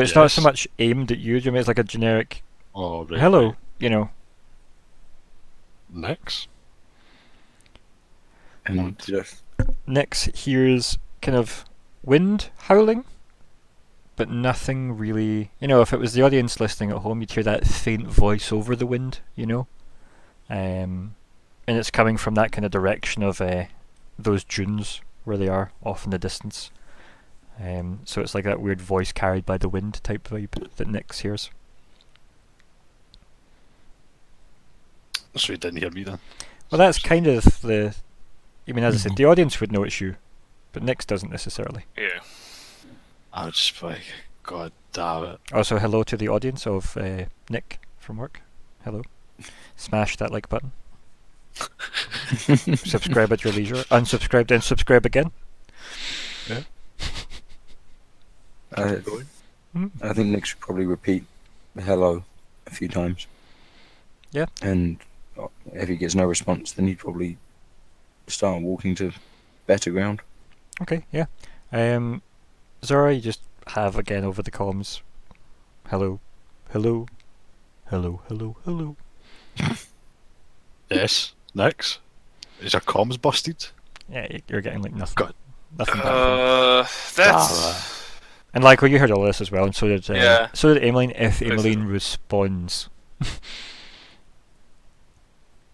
it's not so much aimed at you, Jimmy. It's like a generic hello, right. You know. Nyx? And Nyx hears kind of wind howling, but nothing really. You know, if it was the audience listening at home, you'd hear that faint voice over the wind, you know. And it's coming from that kind of direction of those dunes where they are off in the distance. So it's like that weird voice carried by the wind type vibe that Nyx hears. So he didn't hear me then? Well, that's kind of the... I mean, as I said, the audience would know it's you, but Nyx doesn't necessarily. Yeah. I would just be like, God damn it. Also, hello to the audience of Nick from work. Hello. Smash that like button. Subscribe at your leisure. Unsubscribe, then subscribe again. Yeah. I think Nick should probably repeat hello a few times. Yeah. And if he gets no response, then he'd probably start walking to better ground. Okay, yeah. Zora, you just have again over the comms. Hello. Hello. Hello, hello, hello. Yes. Next. Is our comms busted? Yeah, you're getting like nothing. God. Nothing back. That's... And Lyko, you heard all this as well, and so did Yeah. so did Emmelyn, if Emmelyn responds.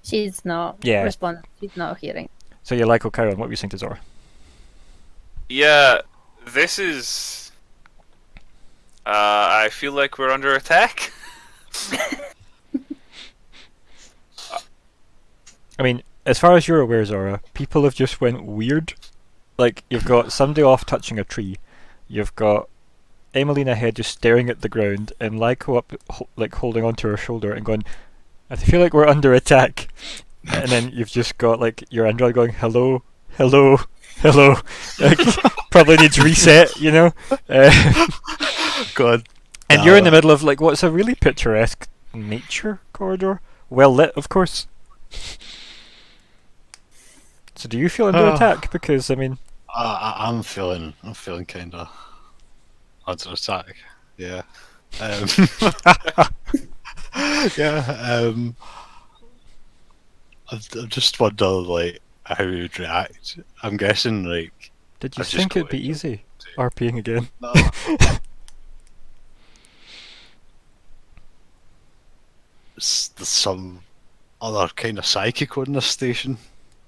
She's not responding. She's not hearing. So yeah, Lyko, carry on. What were you saying to Zora? Yeah, this is... I feel like we're under attack. I mean, as far as you're aware, Zora, people have just went weird. Like, you've got somebody off touching a tree. You've got Emmelyn ahead just staring at the ground, and Lyko up, like, holding onto her shoulder and going, I feel like we're under attack. And then you've just got, like, your android going, hello, hello, hello. Like, probably needs reset, you know? God. And you're in the middle of, like, what's a really picturesque nature corridor. Well lit, of course. So do you feel under attack? Because, I mean... I'm feeling kind of under attack. Yeah. Yeah. I just wonder, like, how you'd react. I'm guessing, like... Did you think it'd be easy? RPing again? No. There's some other kind of psychic on this station.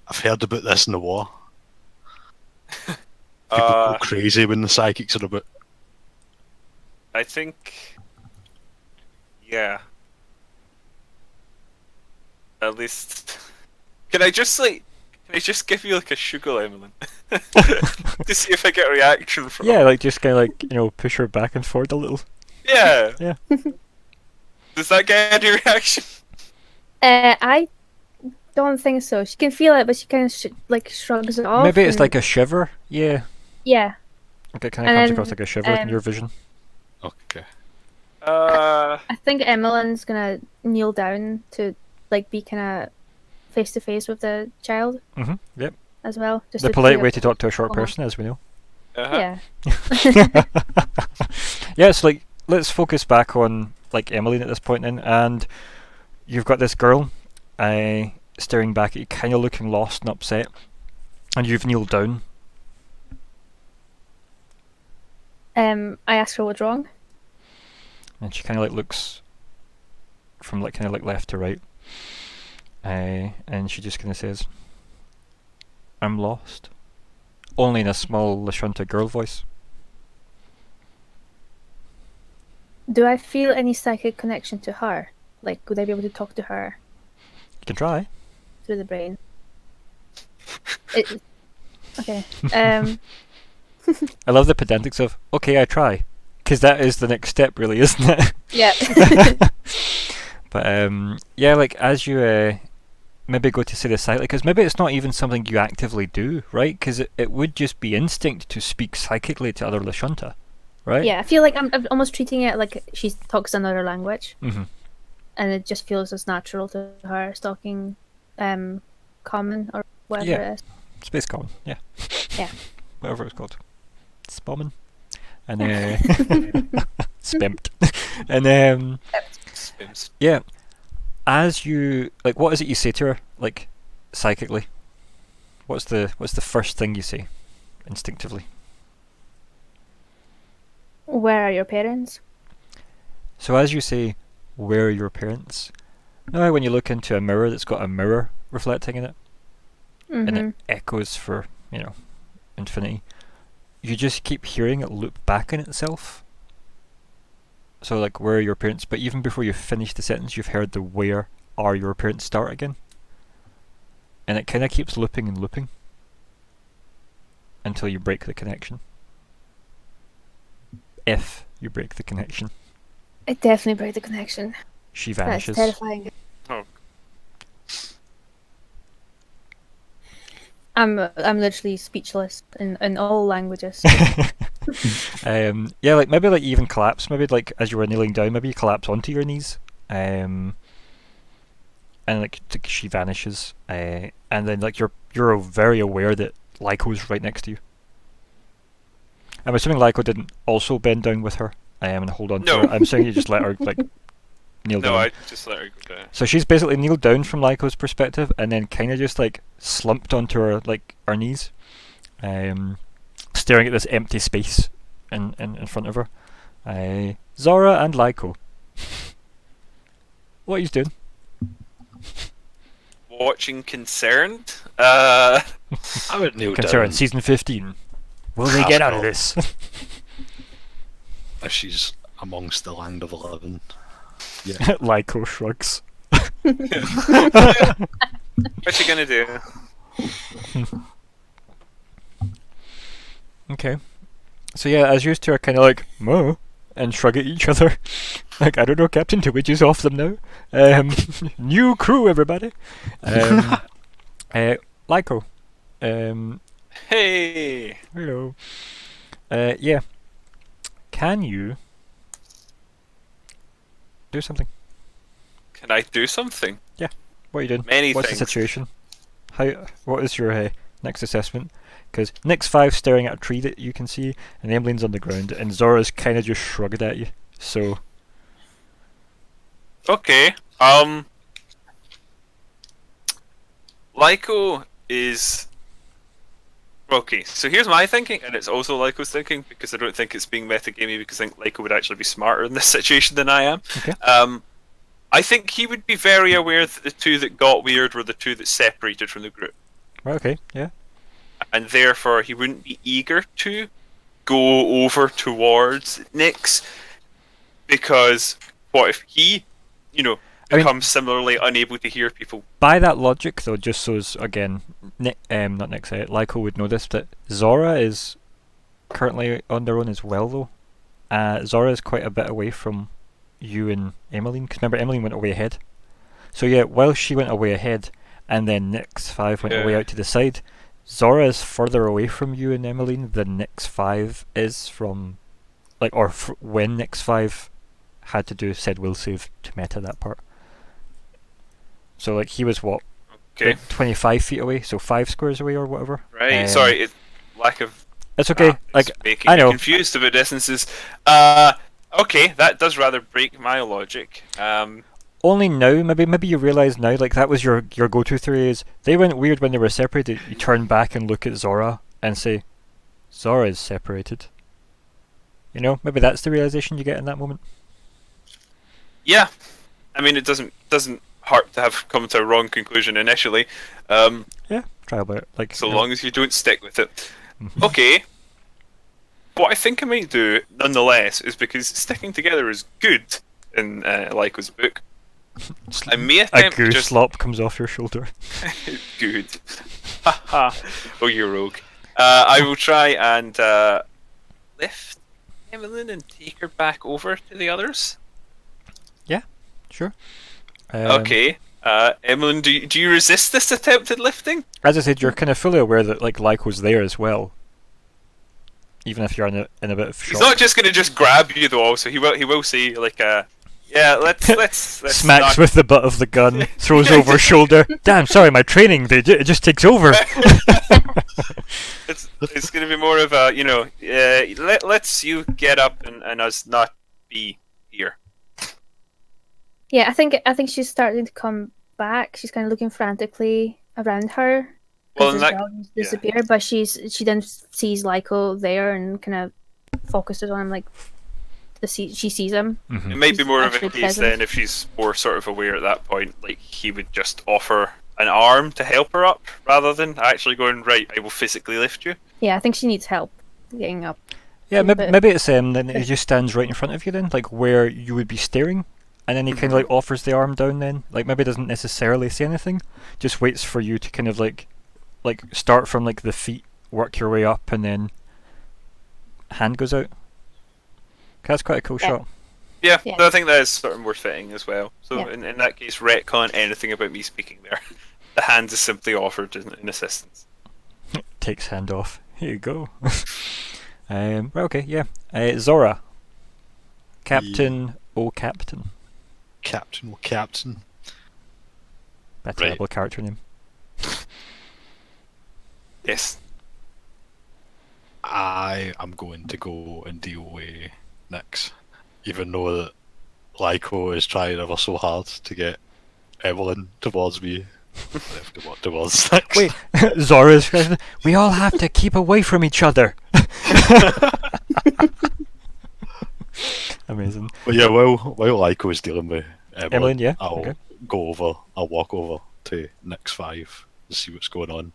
I've heard about this in the war. People go crazy when the psychics are about. I think, yeah. At least, can I just give you like a sugar Emmelyn to see if I get a reaction from? Yeah, like just kind of like, you know, push her back and forward a little. Yeah. Yeah. Does that get any reaction? I don't think so. She can feel it, but she kind of like shrugs it off. Maybe it's like a shiver. Yeah. Yeah. Like it kind of comes across like a shiver in your vision. Okay. I think Emmelyn's gonna kneel down to like be kind of face to face with the child. Yep. As well. Just The to polite clear way up to talk to a short trauma. person, as we know. Uh-huh. Yeah. Yeah, so like let's focus back on like Emmelyn at this point then, and you've got this girl staring back at you, kind of looking lost and upset, and you've kneeled down. I ask her what's wrong. And she kind of like looks from like kind of like left to right, and she just kind of says, "I'm lost," only in a small Lashunta girl voice. Do I feel any psychic connection to her? Like, would I be able to talk to her You can try. through the brain? Okay. I love the pedantics of "okay, I try," because that is the next step, really, isn't it? Yeah. But yeah, like as you maybe go to say this silently, because maybe it's not even something you actively do, right? Because it would just be instinct to speak psychically to other Lashunta, right? Yeah, I feel like I'm almost treating it like she talks another language. Mm-hmm. And it just feels as natural to her as talking common or whatever Yeah. it is. Space Common, yeah. Yeah. Whatever it's called. Spommin. And Spimped. And Spims. yeah. As you like, what is it you say to her, like psychically? What's the first thing you say instinctively? Where are your parents? So as you say, "Where are your parents?" Now when you look into a mirror that's got a mirror reflecting in it, and it echoes for, you know, infinity, you just keep hearing it loop back in itself. So like, "Where are your parents?" But even before you finish the sentence, you've heard the "Where are your parents?" start again. And it kind of keeps looping and looping until you break the connection. If you break the connection. I definitely break the connection. She That's vanishes. terrifying. Oh. I'm literally speechless in all languages. Yeah, like maybe like you even collapse. Maybe like as you were kneeling down, maybe you collapse onto your knees. And like she vanishes. And then like you're very aware that Lyko's right next to you. I'm assuming Lyko didn't also bend down with her and hold on No. to her. I'm saying you just let her like kneel down. No, I just let her go down. So she's basically kneeled down from Lyko's perspective, and then kind of just like slumped onto her her knees, staring at this empty space in front of her. Zora and Lyko, what are you doing? Watching concerned. I would kneel Concerned, down. season 15. Will they get out of this? If she's amongst the land of the living. Yeah. Lyko shrugs. What you gonna do? Okay. So yeah, as you two are kind of like, "Mo," and shrug at each other. Like, I don't know, Captain, to which is off them now. New crew, everybody. Lyko. Hey. Hello. Yeah. Can you do something? Can I do something? What are you doing? Many What's things. the situation? What is your next assessment? Because Nick's 5 staring at a tree that you can see, and Emmelyn's on the ground, and Zora's kind of just shrugged at you. So, Okay. Lyko is. Okay, so here's my thinking, and it's also Lyko's thinking, because I don't think it's being metagamey, because I think Lyko would actually be smarter in this situation than I am. Okay. I think he would be very aware that the two that got weird were the two that separated from the group. right, okay, yeah. And therefore he wouldn't be eager to go over towards Nyx, because what if he, becomes similarly unable to hear people? By that logic, though, just so as, again, not Nick, Lyko would know this, that Zora is currently on their own as well, though. Zora is quite a bit away from you and Emmelyn, because remember, Emmelyn went away ahead. So yeah, while she went away ahead, and then Nyx 5 went away out to the side, Zora is further away from you and Emmelyn than Nyx 5 is from, when Nyx 5 had to do said will save to meta that part. So he was what? Okay. 25 feet away, so 5 squares away or whatever. Right. Sorry, lack of. It's okay. It's making I know. me confused about distances. Okay, that does rather break my logic. Only now, maybe you realise now, that was your go-to theory is they went weird when they were separated. You turn back and look at Zora and say, Zora is separated. Maybe that's the realisation you get in that moment. Yeah, I mean it doesn't hurt to have come to a wrong conclusion initially. Yeah, try about it. So long as you don't stick with it. Okay. What I think I might do, nonetheless, is because sticking together is good in Lyko's book. I may attempt a goose to just slop comes off your shoulder. good. Haha. Oh, you rogue. I will try and lift Emmelyn and take her back over to the others. Yeah, sure. Okay. Emmelyn, do you resist this attempted lifting? As I said, you're kind of fully aware that Lyko's there as well. Even if you're in a bit of shock. He's not just going to just grab you though. So he will say yeah, let's smacks not... with the butt of the gun, throws over shoulder. Damn, sorry, my training it just takes over. It's going to be more of a let's you get up and us not be here. Yeah, I think she's starting to come back. She's kind of looking frantically around her. Well, disappear, but she then sees Lyko there and kind of focuses on him, she sees him. Mm-hmm. It might be more of a actually case present. then if she's more sort of aware at that point, he would just offer an arm to help her up rather than actually going, right, I will physically lift you. Yeah, I think she needs help getting up. Yeah, maybe it's then he just stands right in front of you then, where you would be staring, and then he kind of offers the arm down then, maybe doesn't necessarily say anything, just waits for you to kind of start from the feet, work your way up, and then hand goes out. That's quite a cool shot. Yeah, Yeah. I think that is sort of more fitting as well. So Yeah. in that case, retcon anything about me speaking there. The hand is simply offered in assistance. Takes hand off. Here you go. Right, okay, yeah. Zora. Captain Captain. Captain. That terrible character name. Yes. I am going to go and deal with Nyx, even though that Lyko is trying ever so hard to get Emmelyn towards me. towards Nyx. Wait, Zora's question. We all have to keep away from each other. Amazing. But yeah, while Lyko is dealing with Emmelyn, yeah, I'll walk over to Nyx 5 to see what's going on.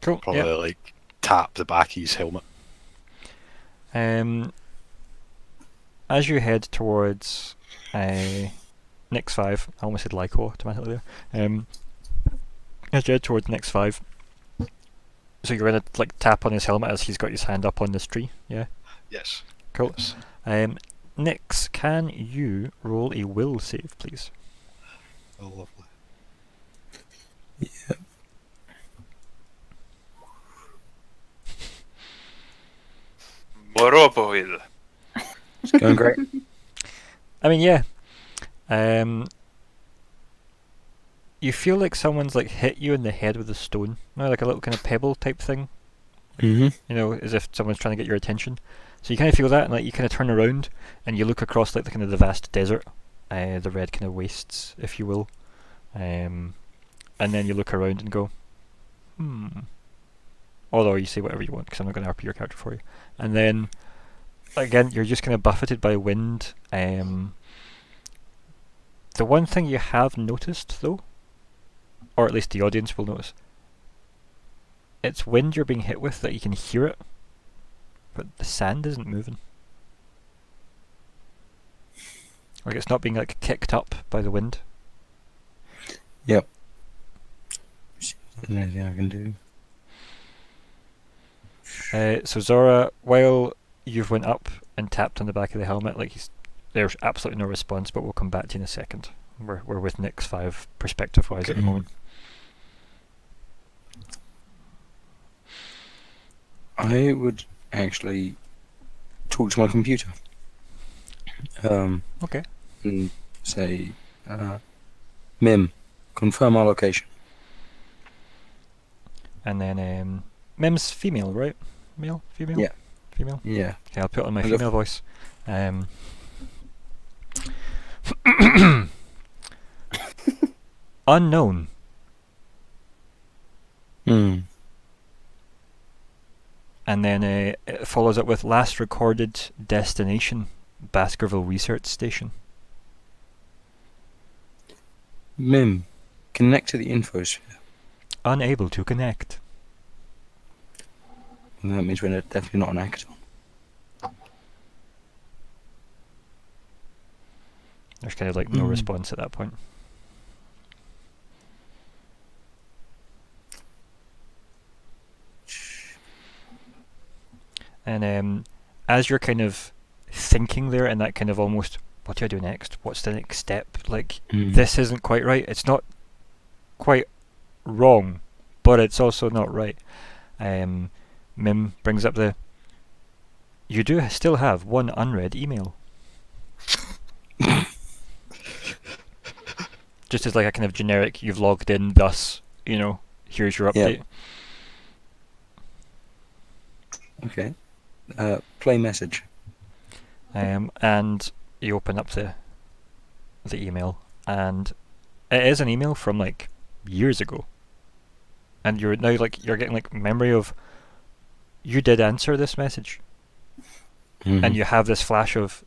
Cool. Probably tap the back of his helmet. as you head towards Nix 5, I almost said Lyko automatically there. As you head towards Nix 5, so you're going to like tap on his helmet as he's got his hand up on this tree, yeah? Yes. Cool. Yes. Nix, can you roll a will save, please? Oh, lovely. Yeah. Moropoil. It's going great. I mean, yeah. You feel like someone's like hit you in the head with a stone, like a little kind of pebble type thing. Mm-hmm. As if someone's trying to get your attention. So you kind of feel that, and like you kind of turn around and you look across like the kind of the vast desert, the red kind of wastes, if you will, and then you look around and go, Although you say whatever you want, because I'm not going to RP your character for you. And then again, you're just kind of buffeted by wind. The one thing you have noticed, though, or at least the audience will notice, it's wind you're being hit with that you can hear it, but the sand isn't moving. Like it's not being like kicked up by the wind. Yep. There's anything I can do. So Zora, while you've went up and tapped on the back of the helmet, like there's absolutely no response, but we'll come back to you in a second. We're with Nix 5 perspective-wise at the moment. I would actually talk to my computer. Okay. And say, Mim, confirm our location. And then Mim's female, right? Male? Female? Yeah. Female? Yeah. Okay, I'll put it on my I female voice. Unknown. Hmm. And then it follows up with last recorded destination, Baskerville Research Station. Mim, connect to the infosphere. Unable to connect. And that means we're definitely not an actor. There's kind of like no response at that point. And as you're kind of thinking there and that kind of almost, what do I do next? What's the next step? Like, this isn't quite right. It's not quite wrong, but it's also not right. Mim brings up you do still have one unread email. Just as like a kind of generic, you've logged in, thus, here's your update. Yep. Okay. Play message. And you open up the email, and it is an email from like years ago. And you're now you're getting like memory of you did answer this message. And you have this flash of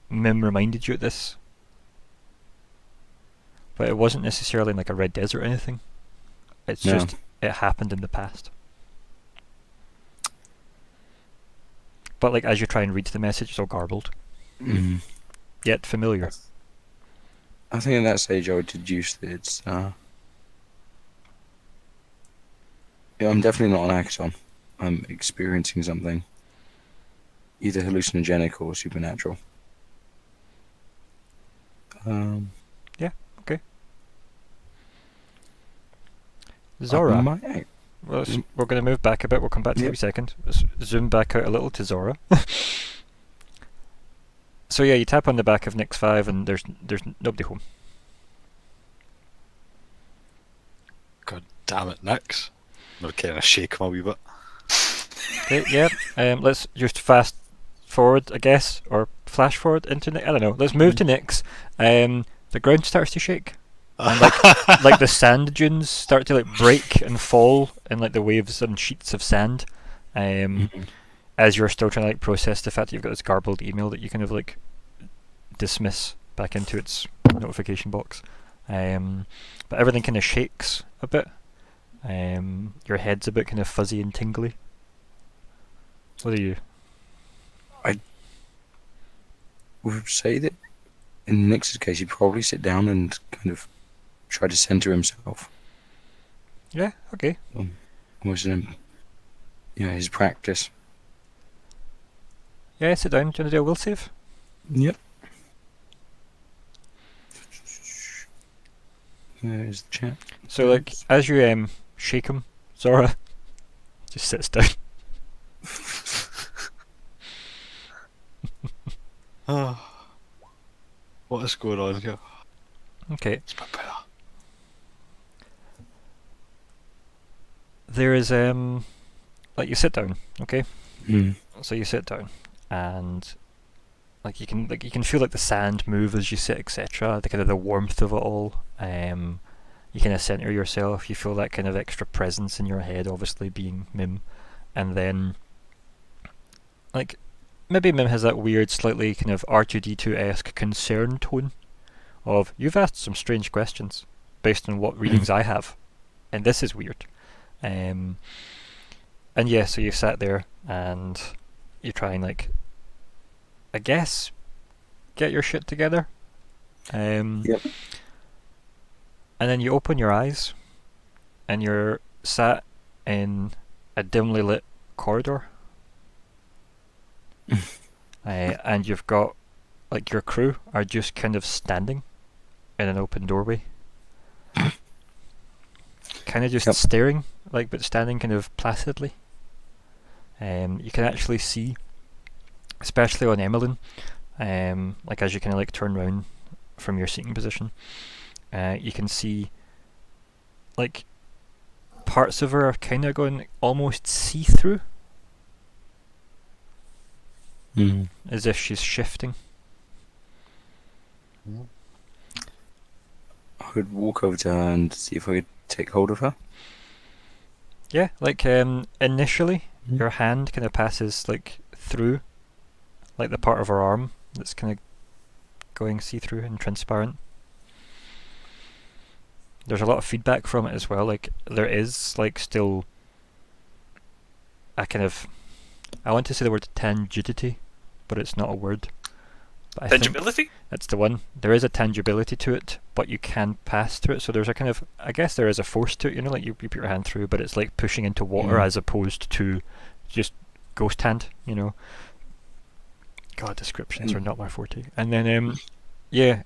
Mim reminded you of this. But it wasn't necessarily in like a red desert or anything. It's just it happened in the past. But like as you try and read the message, it's all garbled. Yet familiar. I think at that stage I would deduce that it's I'm definitely not an actor. I'm experiencing something either hallucinogenic or supernatural. Yeah, okay. Zora. Well, we're going to move back a bit. We'll come back to you in a second. Let's zoom back out a little to Zora. So yeah, you tap on the back of Nix 5 and there's nobody home. God damn it, Nix. I'm kind of shake him a wee bit. Okay, yeah. Let's just fast forward, I guess, or flash forward into Nix. I don't know. Let's move to Nix. The ground starts to shake. And like the sand dunes start to like break and fall in like the waves and sheets of sand. As you're still trying to like process the fact that you've got this garbled email that you kind of like dismiss back into its notification box. But everything kind of shakes a bit. Your head's a bit kind of fuzzy and tingly. What are you? would say that in Nix's case, he'd probably sit down and kind of try to center himself. Yeah, okay. Almost in his practice. Yeah, sit down. Do you want to do a will save? Yep. There's the chat. So, like, as you shake him, Zora just sits down. What is going on here? Okay. It's my better. There is like, you sit down, okay? Mm. So you sit down, and you can feel like the sand move as you sit, etc. The kind of the warmth of it all. You kind of center yourself. You feel that kind of extra presence in your head, obviously being Mim, and then like maybe Mim has that weird, slightly kind of R2D2-esque concern tone of, you've asked some strange questions based on what readings I have, and this is weird. And yeah, so you sat there and you try and, like, I guess, get your shit together. Yep. And then you open your eyes and you're sat in a dimly lit corridor. And you've got, like, your crew are just kind of standing in an open doorway. Kind of just staring, like, but standing kind of placidly. You can actually see, especially on Emmelyn, like, as you kind of like turn around from your seating position, you can see, like, parts of her are kind of going almost see-through, as if she's shifting. I would walk over to her and see if I could take hold of her. Yeah, like, initially, your hand kind of passes, like, through, like, the part of her arm that's kind of going see-through and transparent. There's a lot of feedback from it as well. Like, there is, like, still a kind of, I want to say the word tangidity, but it's not a word. But I think Tangibility? that's the one. There is a tangibility to it, but you can pass through it. So there's a kind of, I guess there is a force to it, you know, like you put your hand through, but it's like pushing into water as opposed to just ghost hand, you know. God, descriptions are not my forte. And then, yeah,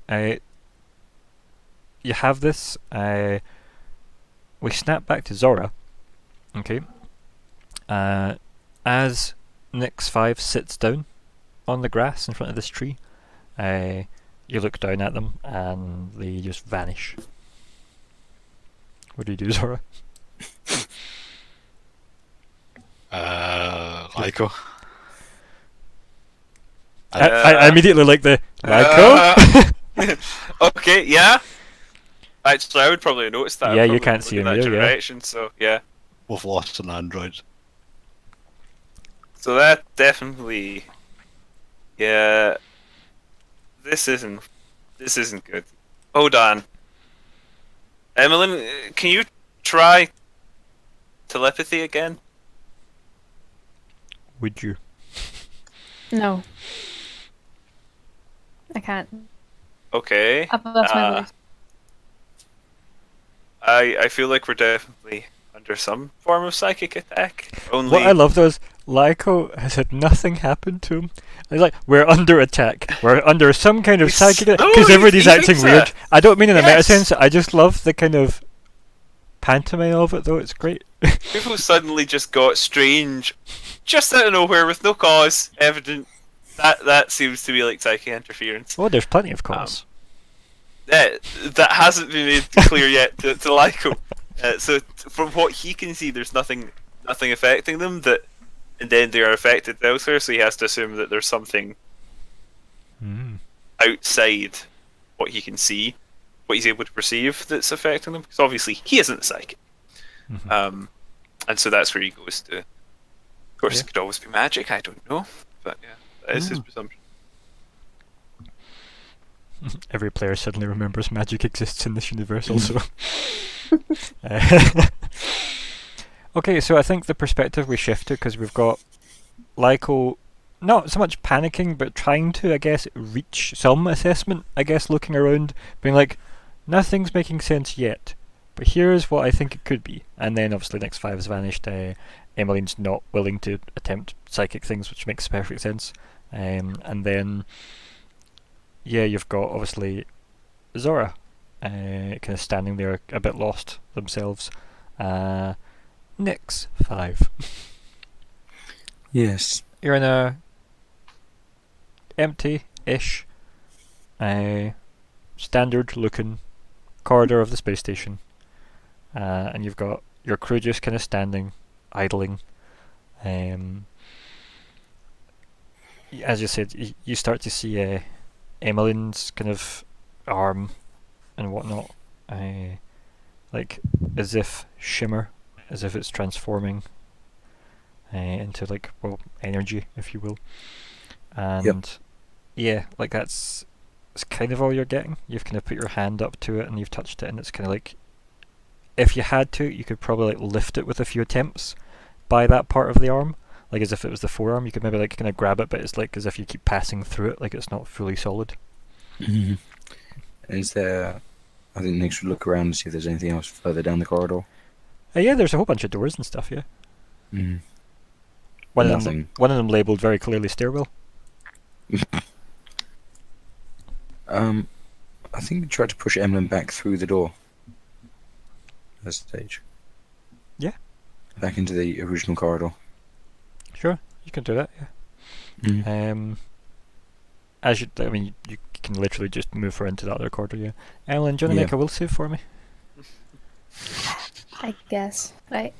you have this. We snap back to Zora, okay. As Nyx 5 sits down on the grass in front of this tree, you look down at them and they just vanish. What do you do, Zora? Lyko. I immediately like the Lyko. Okay, yeah. Actually, I would probably notice that. Yeah, I'm you probably can't see looking him that either, yeah. direction, so yeah. We've lost an android. So that definitely, yeah. This isn't good. Hold on, Emmelyn, can you try telepathy again? Would you? No. I can't. Okay. I've lost my voice. I feel like we're definitely under some form of psychic attack. Only What I love though is Lyko has had nothing happen to him. He's like, we're under attack. We're under some kind of psychic attack. Because everybody's acting weird. I don't mean in a meta sense. I just love the kind of pantomime of it though. It's great. people suddenly just got strange, just out of nowhere with no cause evident. That seems to be like psychic interference. Oh, there's plenty of cause. That hasn't been made clear yet to Lyko. So from what he can see, there's nothing affecting them. And then they are affected elsewhere. So he has to assume that there's something outside what he can see, what he's able to perceive, that's affecting them. Because obviously he isn't a psychic. And so that's where he goes to. Of course, it could always be magic. I don't know, but yeah, that is his presumption. Every player suddenly remembers magic exists in this universe also. Okay, so I think the perspective we shift to, because we've got Lyko not so much panicking, but trying to, I guess, reach some assessment. I guess looking around, being like, nothing's making sense yet, but here's what I think it could be. And then obviously next 5 has vanished. Emmelyn's not willing to attempt psychic things, which makes perfect sense. And then, yeah, you've got obviously Zora, kind of standing there a bit lost themselves. Next 5. Yes. You're in a empty-ish, standard-looking corridor of the space station, and you've got your crew just kind of standing, idling. As you said, you start to see Emmelyn's kind of arm and whatnot, like as if shimmer, as if it's transforming into like, well, energy, if you will. And yeah, like that's kind of all you're getting. You've kind of put your hand up to it and you've touched it, and it's kind of like, if you had to, you could probably like lift it with a few attempts by that part of the arm, like as if it was the forearm. You could maybe like kind of grab it, but it's like as if you keep passing through it, like it's not fully solid. Mm-hmm. Is there? I think Nick should look around and see if there's anything else further down the corridor. Yeah, there's a whole bunch of doors and stuff. Yeah. Mm. One Nothing. One of them labelled very clearly stairwell. I think we tried to push Emmelyn back through the door. At this stage. Yeah. Back into the original corridor. Sure, you can do that. Yeah. Mm. As you can literally just move her into that other corridor. Yeah. Emmelyn, do you want to make a will save for me? I guess. Right.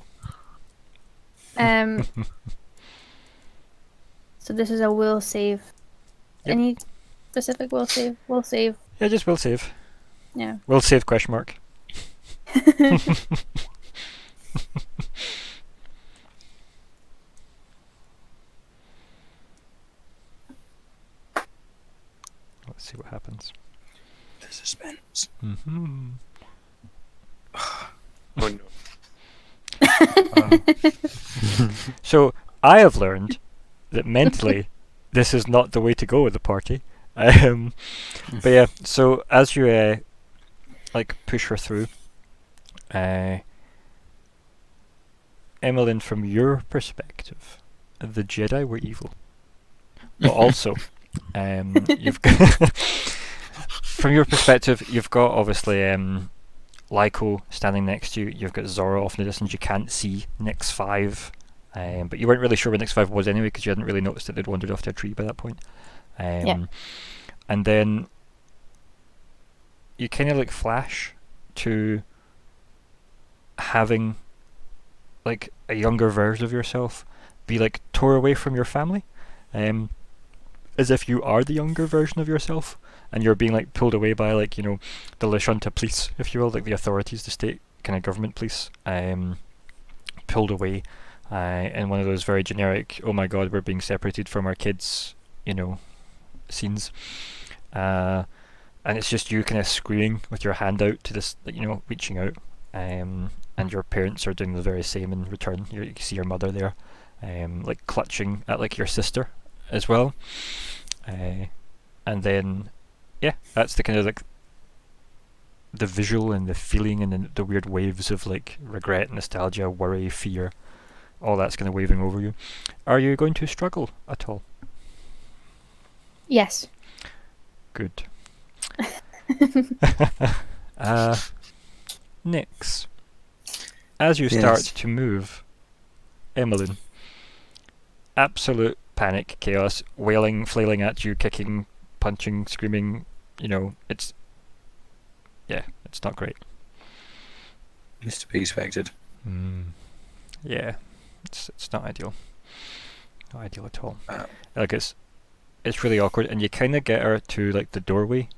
So this is a will save. Yep. Any specific will save? Will save. Yeah, just will save. Yeah. Will save ? Let's see what happens. The suspense. Mm-hmm. Oh no. So I have learned that mentally this is not the way to go with the party. But yeah, so as you like push her through, Emmelyn, from your perspective, the Jedi were evil. But also, you've got from your perspective, you've got obviously Lyko standing next to you. You've got Zora off in the distance. You can't see Nyx 5, but you weren't really sure where Nyx 5 was anyway, because you hadn't really noticed that they'd wandered off to a tree by that point. And then you kind of like flash to having like a younger version of yourself be like tore away from your family, as if you are the younger version of yourself, and you're being like pulled away by like, you know, the Lashunta police, if you will, like the authorities, the state kind of government police, pulled away in one of those very generic, oh my god, we're being separated from our kids, you know, scenes. And it's just you kind of screaming with your hand out to this, like, you know, reaching out, and your parents are doing the very same in return. You see your mother there, like clutching at like your sister as well, and then yeah, that's the kind of like the visual and the feeling and the weird waves of like regret, nostalgia, worry, fear, all that's kind of waving over you. Are you going to struggle at all? Yes. Good. Nyx, as you start to move, Emmelyn, absolute panic, chaos, wailing, flailing at you, kicking, punching, screaming, you know, it's not great. It's to be expected. Yeah, it's not ideal. Not ideal at all. Like it's really awkward, and you kind of get her to like the doorway,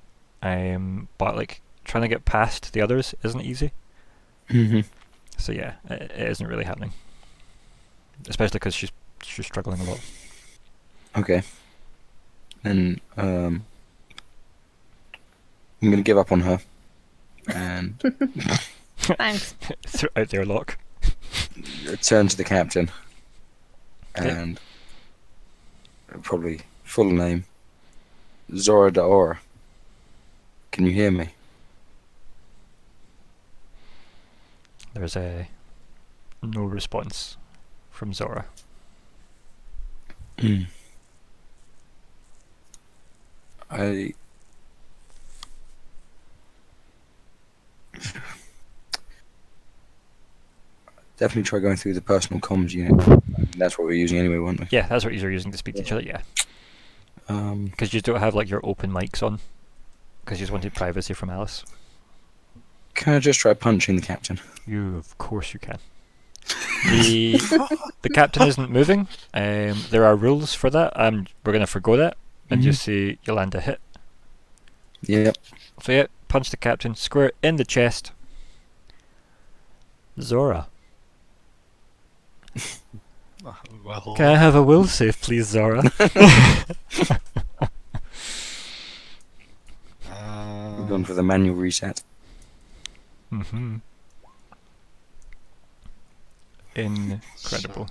but like trying to get past the others isn't easy. So yeah, it isn't really happening, especially because she's struggling a lot. Okay. Then I'm gonna give up on her and Thanks. Throw out their lock. return to the captain and Probably full name. Zora Daora. Can you hear me? There's no response from Zora. I definitely try going through the personal comms unit. That's what we're using anyway, weren't we? Yeah, that's what you're using to speak to each other, yeah. Because you don't have like your open mics on. Because you just wanted privacy from Alice. Can I just try punching the captain? Of course you can. The captain isn't moving. There are rules for that. We're going to forgo that and just say you land a hit. Yep. So yeah, punch the captain square in the chest. Zora. Well, Can I have a will save, please, Zora? We're going for the manual reset. Incredible.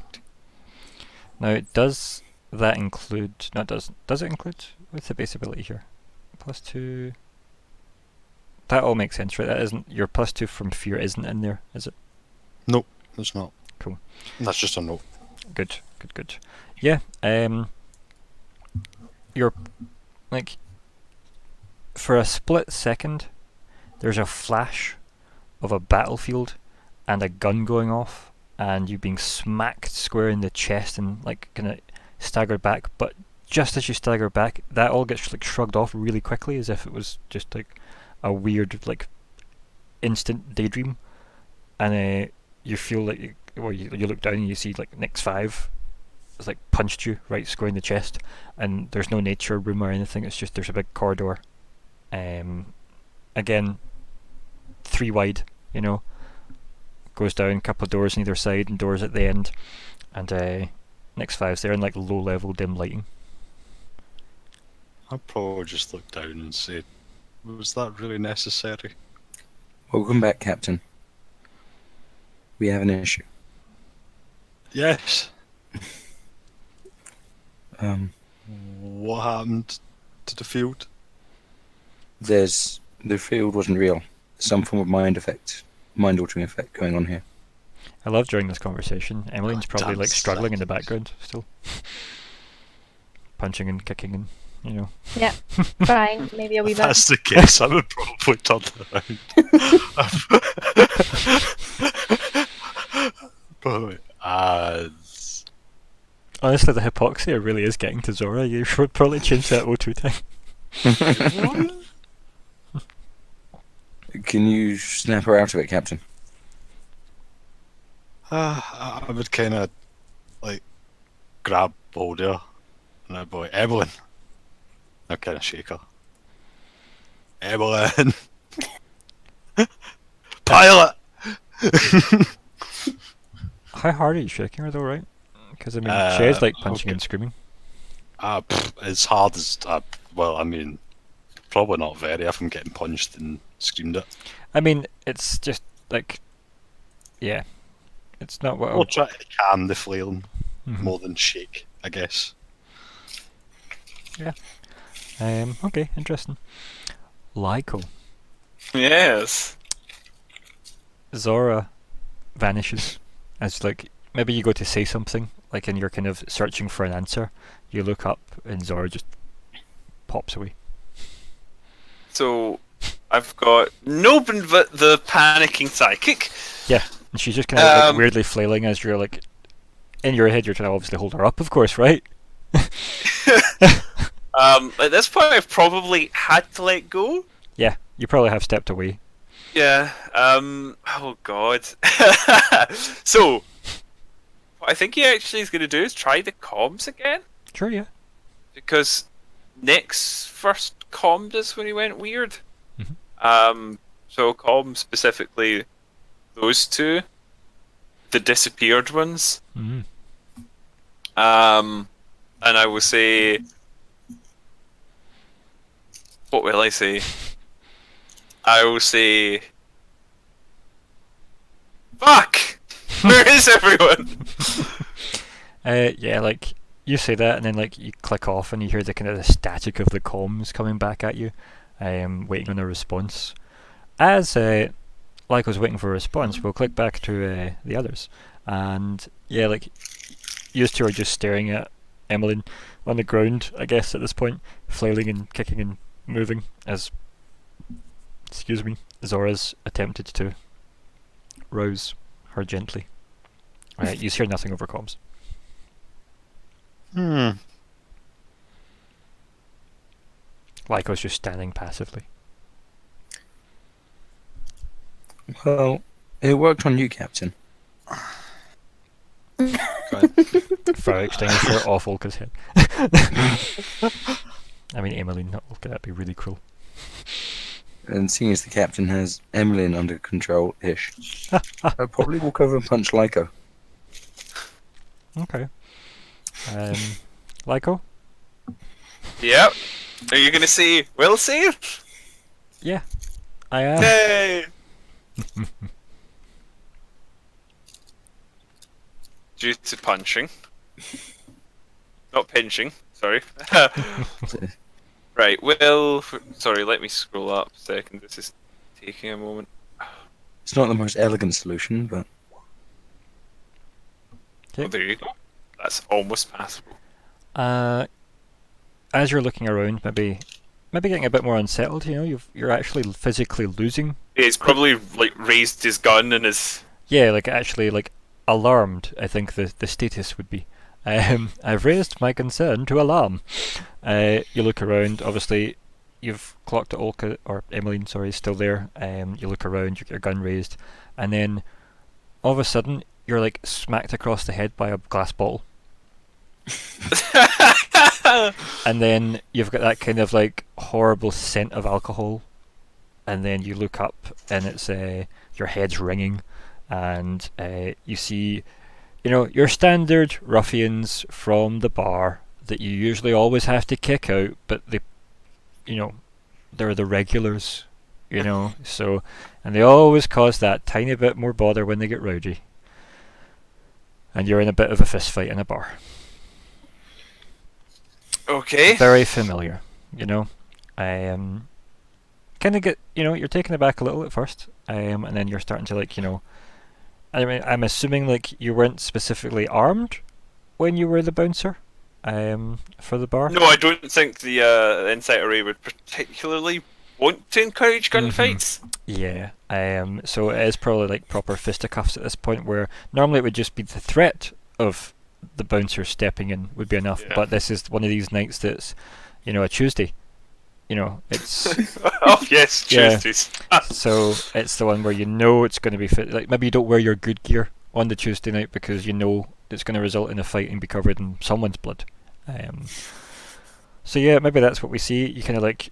Now, does that include... No, it doesn't. Does it include... What's the base ability here? +2... That all makes sense, right? That isn't... Your +2 from fear isn't in there, is it? Nope, it's not. Cool. That's just a note. Good. Yeah, you're... Like... For a split second, there's a flash of a battlefield and a gun going off and you being smacked square in the chest and like kind of staggered back, but just as you stagger back, that all gets like shrugged off really quickly as if it was just like a weird like instant daydream, and you feel like you look down and you see like Nick's 5 has like punched you right square in the chest, and there's no nature room or anything, it's just there's a big corridor, again 3 wide, you know, goes down, a couple of doors on either side and doors at the end, and Nick's 5's there in like low level dim lighting. I'd probably just look down and say, was that really necessary? Welcome back, Captain. We have an issue. Yes. What happened to the field? The field wasn't real. Some form of mind altering effect going on here. I love during this conversation, Emmeline's probably like struggling in the background still. Punching and kicking and, you know. Yeah, crying, maybe a wee If bit. that's the case, I would probably turn around. Honestly, the hypoxia really is getting to Zora. You should probably change that O2 time. Can you snap her out of it, Captain? I would kind of like grab hold of her and I'd be like, Emmelyn. I'd kind of shake her. Emmelyn! Pilot! How hard are you shaking her though, right? Because I mean, she is like punching and screaming. As hard as, well, I mean, probably not very if I'm getting punched and screamed at. I mean, it's just like, yeah, it's not what We'll try to calm the flailing more than shake, I guess. Yeah. Okay, interesting. Lyko. Yes. Zora vanishes as like maybe you go to say something, like, and you're kind of searching for an answer. You look up and Zora just pops away. So I've got Nobin the panicking psychic. Yeah, and she's just kind of like weirdly flailing as you're like in your head. You're trying to obviously hold her up, of course, right? At this point, I've probably had to let go. Yeah, you probably have stepped away. Yeah. Oh God. So, what I think he actually is going to do is try the comms again. Sure, yeah. Because Nick's first commed us when he went weird. So comm specifically those two, the disappeared ones. And I will say, what will I say? I will say, fuck! Where is everyone? Yeah, like you say that, and then like you click off, and you hear the kind of the static of the comms coming back at you, waiting on a response. As Lyko's waiting for a response, we'll click back to the others, and yeah, like you two are just staring at Emmelyn on the ground, I guess at this point, flailing and kicking and moving as, excuse me, Zora's attempted to rouse her gently. You hear nothing over comms. Lyko's just standing passively. Well, it worked on you, Captain. Fire extinguisher off Olka's head. I mean, Emmelyn, not Olka, that'd be really cruel. And seeing as the captain has Emmelyn under control-ish, I probably will cover and punch Lyko. Okay. Lyko? Yep. Are you gonna say will save? Yeah, I am. Yay! Due to punching. Not pinching, sorry. Right, well, sorry, let me scroll up a second. This is taking a moment. It's not the most elegant solution, but... Oh, there you go. That's almost passable. As you're looking around, maybe getting a bit more unsettled, you know, you're actually physically losing. He's probably like raised his gun and is... Yeah, like actually like alarmed, I think the status would be. I've raised my concern to alarm. You look around, obviously you've clocked that Olka, or Emmelyn, sorry, is still there. You look around, your gun raised, and then all of a sudden you're like smacked across the head by a glass bottle. And then you've got that kind of like horrible scent of alcohol, and then you look up and it's your head's ringing, and you see, you know, your standard ruffians from the bar that you usually always have to kick out, but they, you know, they're the regulars, you know, so, and they always cause that tiny bit more bother when they get rowdy, and you're in a bit of a fist fight in a bar. Okay. Very familiar, you know. Kind of get, you know, you're taken aback a little at first, and then you're starting to like, you know, I mean, I'm assuming like you weren't specifically armed when you were the bouncer, for the bar. No, I don't think the Insight Array would particularly want to encourage gunfights. Yeah. So it is probably like proper fisticuffs at this point, where normally it would just be the threat of the bouncer stepping in would be enough, but this is one of these nights that's, you know, a Tuesday. You know, it's oh yes, Tuesdays. So it's the one where you know it's going to be fit. Like maybe you don't wear your good gear on the Tuesday night because you know it's going to result in a fight and be covered in someone's blood. So yeah, maybe that's what we see. You kind of like,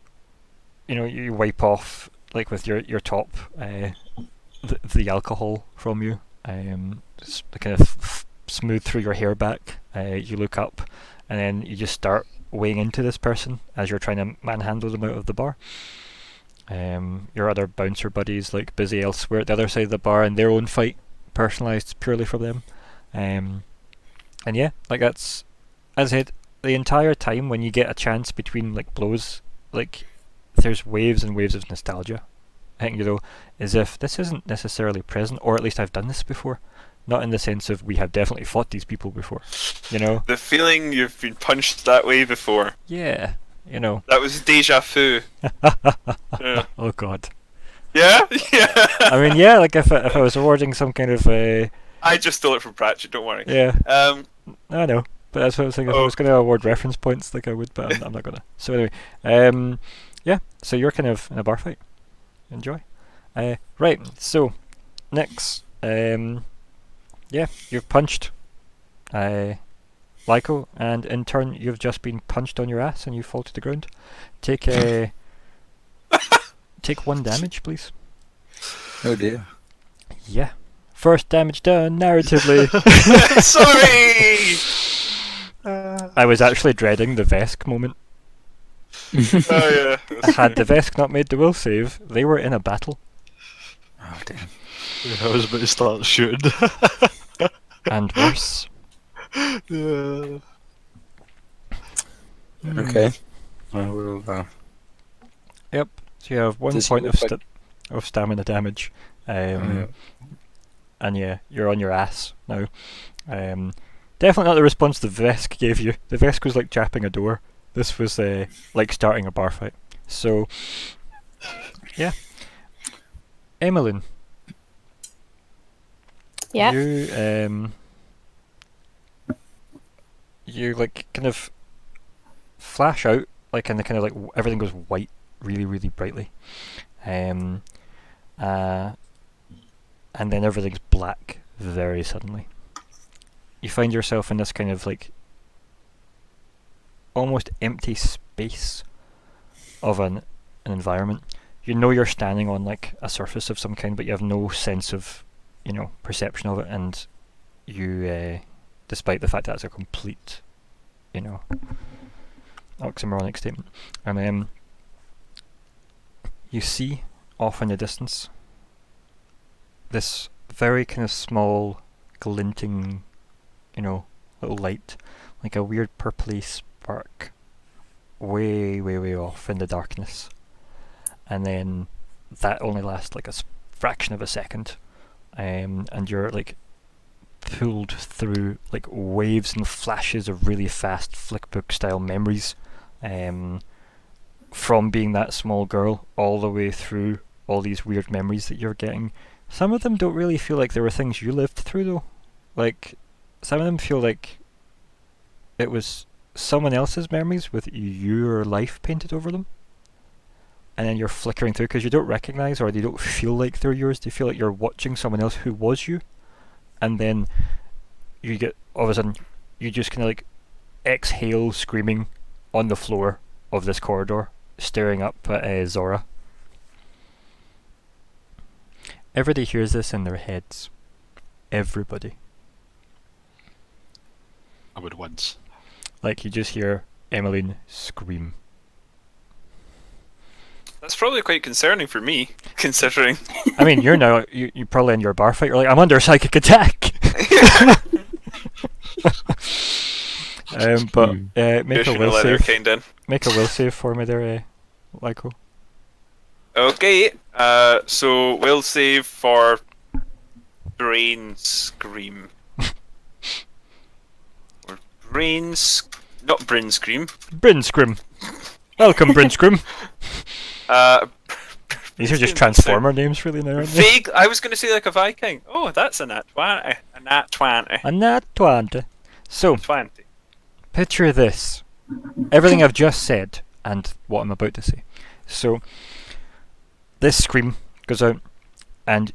you know, you wipe off like with your top the alcohol from you. It's kind of smooth through your hair back. You look up, and then you just start weighing into this person as you're trying to manhandle them out of the bar. Your other bouncer buddies like busy elsewhere at the other side of the bar in their own fight, personalised purely for them. And yeah, like that's, as I said, the entire time when you get a chance between like blows, like there's waves and waves of nostalgia. I think, you know, as if this isn't necessarily present, or at least I've done this before. Not in the sense of we have definitely fought these people before, you know? The feeling you've been punched that way before. Yeah, you know. That was deja vu. Yeah. Oh god. Yeah? Yeah. I mean, yeah, like if I was awarding some kind of I just stole it from Pratchett, don't worry. Yeah. I know, but that's what I was thinking. If I was going to award reference points, like I would, but I'm not going to. So anyway, yeah, so you're kind of in a bar fight. Enjoy. Right, so, next, yeah, you've punched Lyko, and in turn you've just been punched on your ass and you fall to the ground. Take take 1 damage, please. Oh dear. Yeah. First damage done, narratively. Sorry! I was actually dreading the Vesk moment. Oh yeah. Had the Vesk not made the will save, they were in a battle. Oh damn. Yeah, I was about to start shooting. And worse. Yeah. Okay. I will. Yep. So you have 1 Does he point look like- of stamina damage. And yeah, you're on your ass now. Definitely not the response the Vesk gave you. The Vesk was like chapping a door. This was like starting a bar fight. So, yeah. Emmelyn. Yeah. You like kind of flash out, like, and the kind of like everything goes white really, really brightly. And then everything's black very suddenly. You find yourself in this kind of like almost empty space of an environment. You know you're standing on like a surface of some kind, but you have no sense of, perception of it, and you, despite the fact that it's a complete, oxymoronic statement. And you see off in the distance this very kind of small, glinting, little light, like a weird purpley spark, way, way, way off in the darkness. And then that only lasts like a fraction of a second, and you're like pulled through like waves and flashes of really fast flickbook style memories, from being that small girl all the way through all these weird memories that you're getting. Some of them don't really feel like they were things you lived through though. Like, some of them feel like it was someone else's memories with your life painted over them. And then you're flickering through because you don't recognize, or they don't feel like they're yours. They feel like you're watching someone else who was you. And then you get, all of a sudden, you just kind of like exhale screaming on the floor of this corridor, staring up at Zora. Everybody hears this in their heads. Everybody. I would wince. Like, you just hear Emmelyn scream. That's probably quite concerning for me, considering. I mean, you're now, you probably in your bar fight, you're like, I'm under psychic attack! But make a will save. Make a will save for me there, Lyko. Okay, so will save for brain scream. Or not brain scream. Bryn Scrim. Welcome, Bryn Scrim. These are just Transformer names, really, now, aren't they? Vague. I was going to say like a Viking. Oh, that's a nat 20. A nat 20. A nat 20. So, 20. picture this. Everything I've just said, and what I'm about to say. So, this scream goes out, and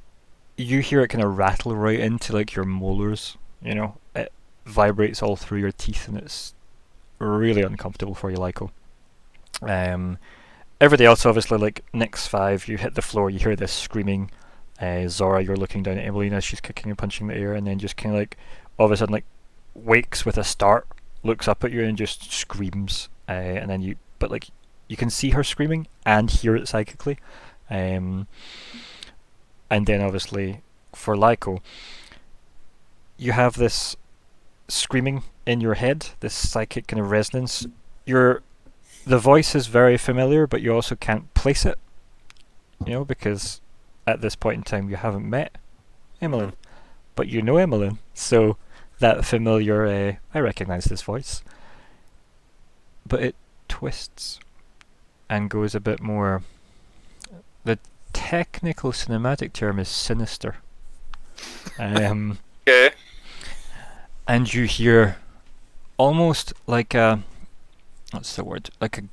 you hear it kind of rattle right into like your molars. It vibrates all through your teeth, and it's really uncomfortable for you, Lyko. Everybody else, obviously, like Nyx 5, you hit the floor, you hear this screaming. Zora, you're looking down at Emmelyn as she's kicking and punching the air, and then just kind of like, all of a sudden, like, wakes with a start, looks up at you and just screams. And then you can see her screaming and hear it psychically. And then, obviously, for Lyko, you have this screaming in your head, this psychic kind of resonance. The voice is very familiar, but you also can't place it, because at this point in time you haven't met Emmelyn, but you know Emmelyn, so that familiar, I recognise this voice, but it twists and goes a bit more, the technical cinematic term is sinister. Okay. And you hear almost like a, what's the word? Like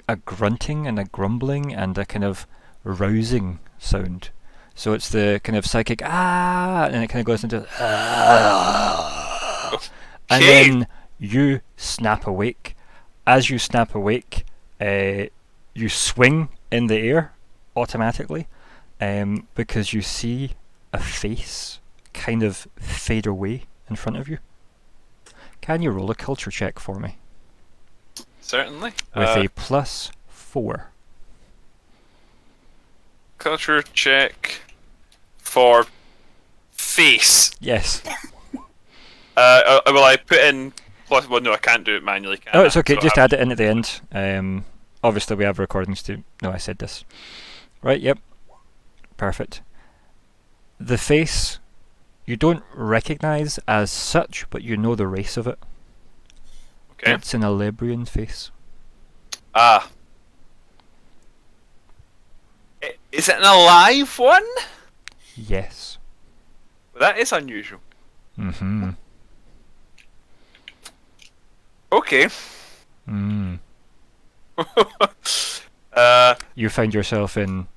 a grunting and a grumbling and a kind of rousing sound. So it's the kind of psychic and it kind of goes into and then you snap awake. As you snap awake, you swing in the air automatically, because you see a face kind of fade away in front of you. Can you roll a culture check for me? Certainly. With a +4. Culture check for face. Yes. Will I put in Plus, well, no, I can't do it manually. Can Oh, it's I? okay. So Just I add it in at the end. Obviously, we have recordings too. No, I said this. Right. Yep. Perfect. The face you don't recognise as such, but you know the race of it. Okay. It's an Alebrian face. Ah. Is it an alive one? Yes. Well, that is unusual. Mm-hmm. Okay. Mm. uh, You find yourself in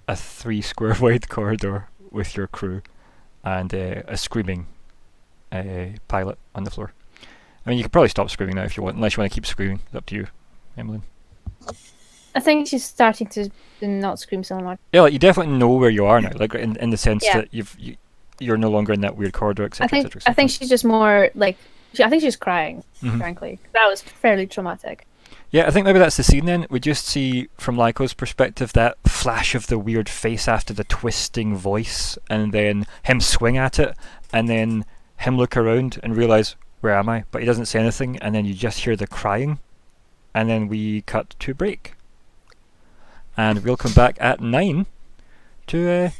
a 3 square wide corridor with your crew and a screaming pilot on the floor. I mean, you could probably stop screaming now if you want, unless you want to keep screaming. It's up to you, Emmelyn. I think she's starting to not scream so much. Yeah, like you definitely know where you are now, like in the sense Yeah. that you're no longer in that weird corridor, etc. I think she's just more like I think she's crying. Mhm. Frankly, that was fairly traumatic. Yeah, I think maybe that's the scene then. We just see, from Lyko's perspective, that flash of the weird face after the twisting voice, and then him swing at it, and then him look around and realise, where am I? But he doesn't say anything, and then you just hear the crying, and then we cut to break. And we'll come back at 9 to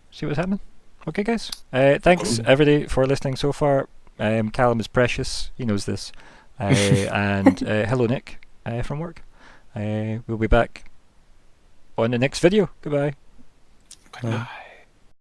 see what's happening. Okay, guys. Thanks, everybody, for listening so far. Callum is precious. He knows this. And hello, Nick, from work. We'll be back on the next video. Goodbye. Bye.